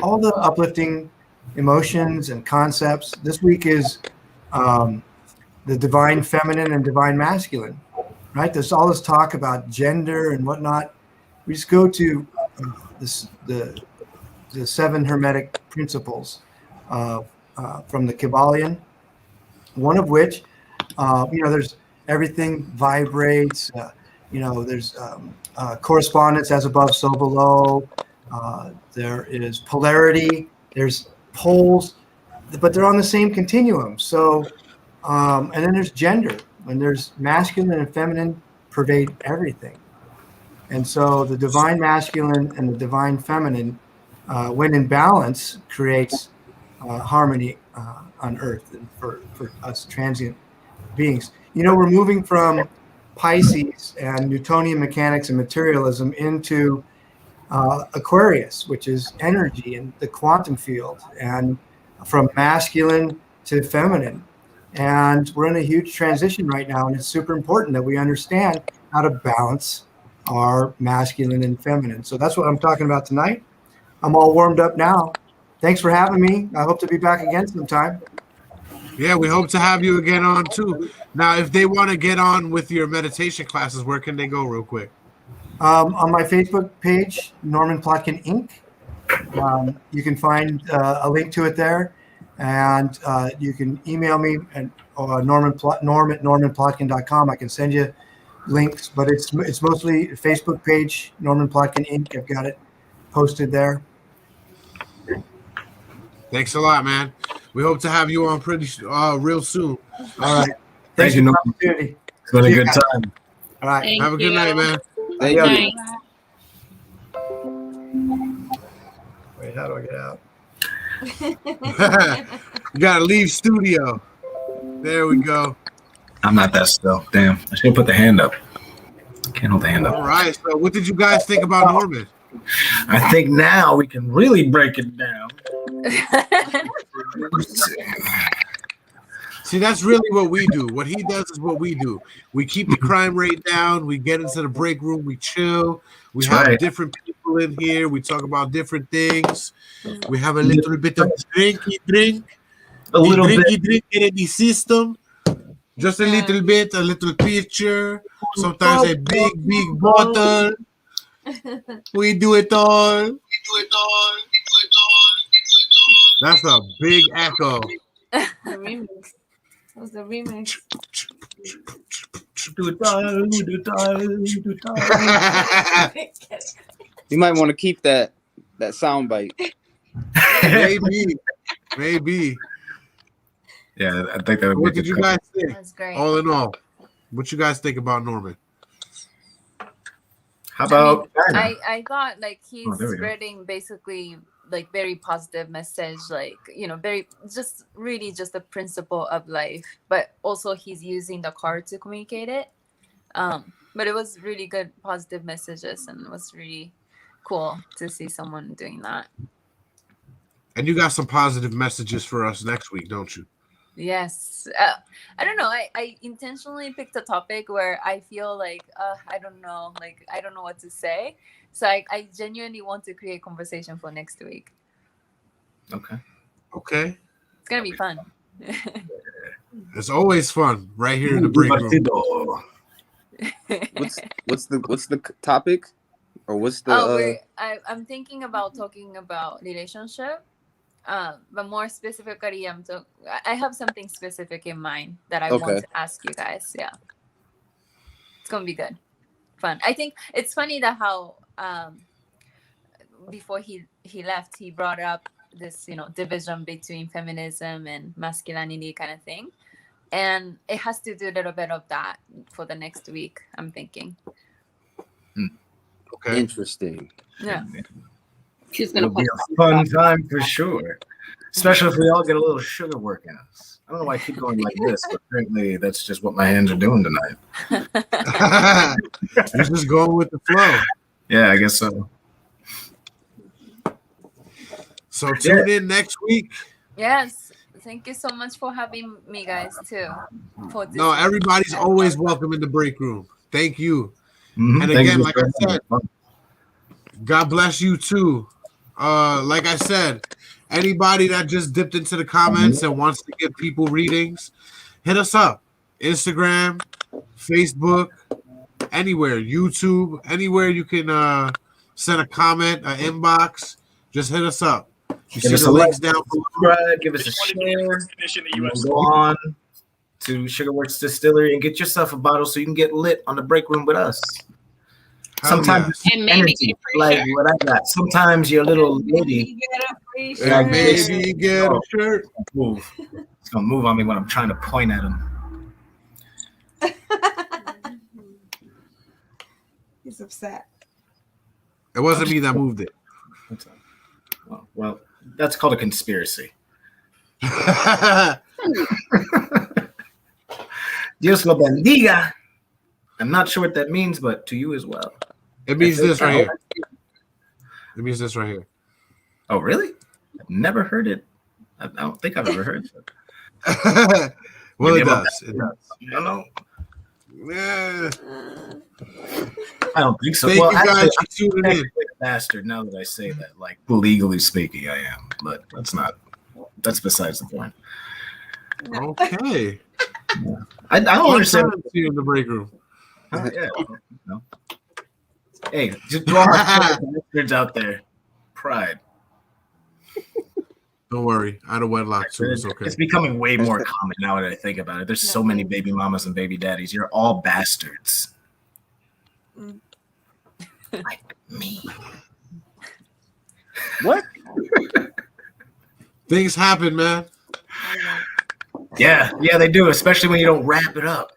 uplifting emotions and concepts. This week is the divine feminine and divine masculine. Right, there's all this talk about gender and whatnot. We just go to the 7 Hermetic principles from the Kybalion. One of which, there's everything vibrates. There's correspondence as above, so below. There is polarity. There's poles, but they're on the same continuum. So, and then there's gender. When there's masculine and feminine pervade everything. And so the divine masculine and the divine feminine, when in balance, creates harmony on Earth and for us transient beings. We're moving from Pisces and Newtonian mechanics and materialism into Aquarius, which is energy and the quantum field, and from masculine to feminine. And we're in a huge transition right now, and it's super important that we understand how to balance our masculine and feminine. So that's what I'm talking about tonight. I'm all warmed up now. Thanks for having me. I hope to be back again sometime. Yeah, we hope to have you again on too. Now, if they want to get on with your meditation classes, where can they go real quick? On my Facebook page, Norman Plotkin Inc. You can find a link to it there. And you can email me at norm at normanplotkin.com. I can send you links, but it's mostly Facebook page, Norman Plotkin Inc. I've got it posted there. Thanks a lot, man. We hope to have you on pretty real soon. All right. Thank you, for the Norman. opportunity. It's been a See you good guys. time. All right. Thank Have a good you. night, man. Thank Adios. you. Wait, how do I get out? You gotta leave studio. There we go. I'm not that still. Damn. I should put the hand up. Can't hold the hand All up. right. So, what did you guys think about Norman? I think now we can really break it down. See, that's really what we do. What he does is what we do. We keep the crime rate down. We get into the break room. We chill. We That's have right. different people in here. We talk about different things. We have a little bit of drink. A little bit. Drink in the system. Just a little bit, a little picture. Sometimes a big bottle. We do it all. That's a big echo. The remix. That was the remix. You might want to keep that sound bite. Maybe. Yeah, I think that would be What did you guys think? That's great. All in all, what you guys think about Norman? How about I thought like he's there we go. spreading basically like very positive message, like very just really just the principle of life, but also he's using the card to communicate it. But it was really good positive messages, and it was really cool to see someone doing that. And you got some positive messages for us next week, don't you? Yes. I don't know. I intentionally picked a topic where I feel like I don't know, like I don't know what to say. So I genuinely want to create conversation for next week. Okay. It's gonna be fun. It's always fun right here in the break room. What's the topic, or what's the? I'm thinking about talking about relationship. But more specifically, I have something specific in mind that I want to ask you guys. Yeah, it's gonna be good, fun. I think it's funny that how before he left, he brought up this division between feminism and masculinity kind of thing, and it has to do a little bit of that for the next week. I'm thinking. Okay. Interesting. Yeah. She's gonna It'll be a fun time for sure. Especially if we all get a little sugar work in us. I don't know why I keep going like this, but apparently that's just what my hands are doing tonight. You're just going with the flow. Yeah, I guess so. So tune in next week. Yes. Thank you so much for having me, guys, too. For this No, everybody's always welcome in the break room. Thank you. Mm-hmm. And again, like I said, God bless you too. Like I said, anybody that just dipped into the comments and wants to give people readings, hit us up. Instagram, Facebook, anywhere, YouTube, anywhere you can send a comment, an inbox, just hit us up. You see the links down below. Subscribe, give us a share. Go on to Sugarworks Distillery and get yourself a bottle so you can get lit on the break room with us. Sometimes And maybe energy, like what I got. Sometimes you're a little litty. And maybe get a shirt. Move. It's gonna move on me when I'm trying to point at him. He's upset. It wasn't me that moved it. Well, that's called a conspiracy. Dios lo bendiga. I'm not sure what that means, but to you as well. It means this right here. It means this right here. Oh, really? I've never heard it. I don't think I've ever heard it. Well, Maybe it I'm does. It does. I don't know. Yeah. I don't think so. Thank Well, you guys actually, for tuning in. I'm a bastard now that I say that. Like, legally speaking, I am. But that's besides the point. Okay. I don't understand. See you in the break room. Yeah. No. Hey, just to all my bastards out there. Pride. Don't worry. Out of wedlock too. It's okay. It's becoming way more common now that I think about it. There's so many baby mamas and baby daddies. You're all bastards. Like me. What? Things happen, man. Yeah, they do, especially when you don't wrap it up.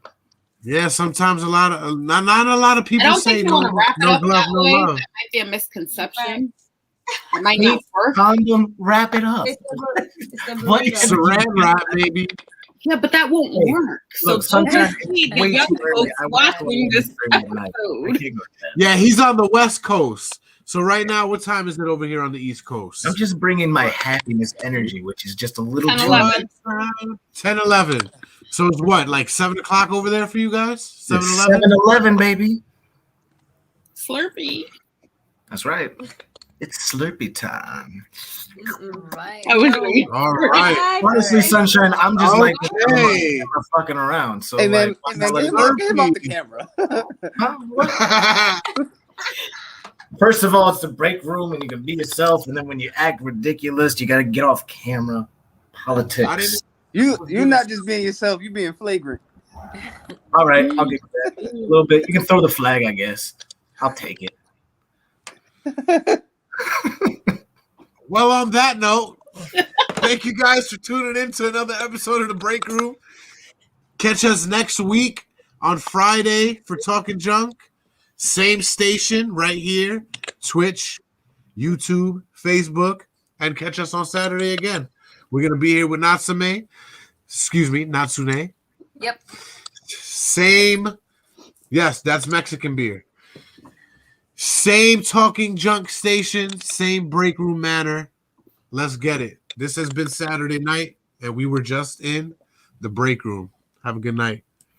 Yeah, sometimes not a lot of I people don't say think you no, want to wrap it no up glove, that no way. love. That might be a misconception. It might not work. Condom, wrap it up. What? Saran wrap, maybe. Yeah, but that won't work. Look, So don't sometimes feed the way young too early. folks I went watching this at night. I episode. can't go to bed. Yeah, he's on the West Coast. So right now, what time is it over here on the East Coast? I'm just bringing my happiness energy, which is just a little 10, too 11. 10, 11. So it's what, like 7 o'clock over there for you guys? 7, 11? 7-Eleven, baby. Slurpee. That's right. It's Slurpee time. Right. I was waiting. All right. Honestly, Sunshine, I'm just like Okay. I'm fucking around. So Hey man, like, get him off the camera. First of all, it's the break room, and you can be yourself. And then when you act ridiculous, you got to get off camera. Politics. You're not just being yourself. You being flagrant. All right, I'll give you that a little bit. You can throw the flag, I guess. I'll take it. Well, on that note, thank you guys for tuning in to another episode of the Break Room. Catch us next week on Friday for Talking Junk. Same station right here, Twitch, YouTube, Facebook, and catch us on Saturday again. We're going to be here with Natsune. Yep. Same. Yes, that's Mexican beer. Same Talking Junk station, same Break Room manner. Let's get it. This has been Saturday night, and we were just in the Break Room. Have a good night.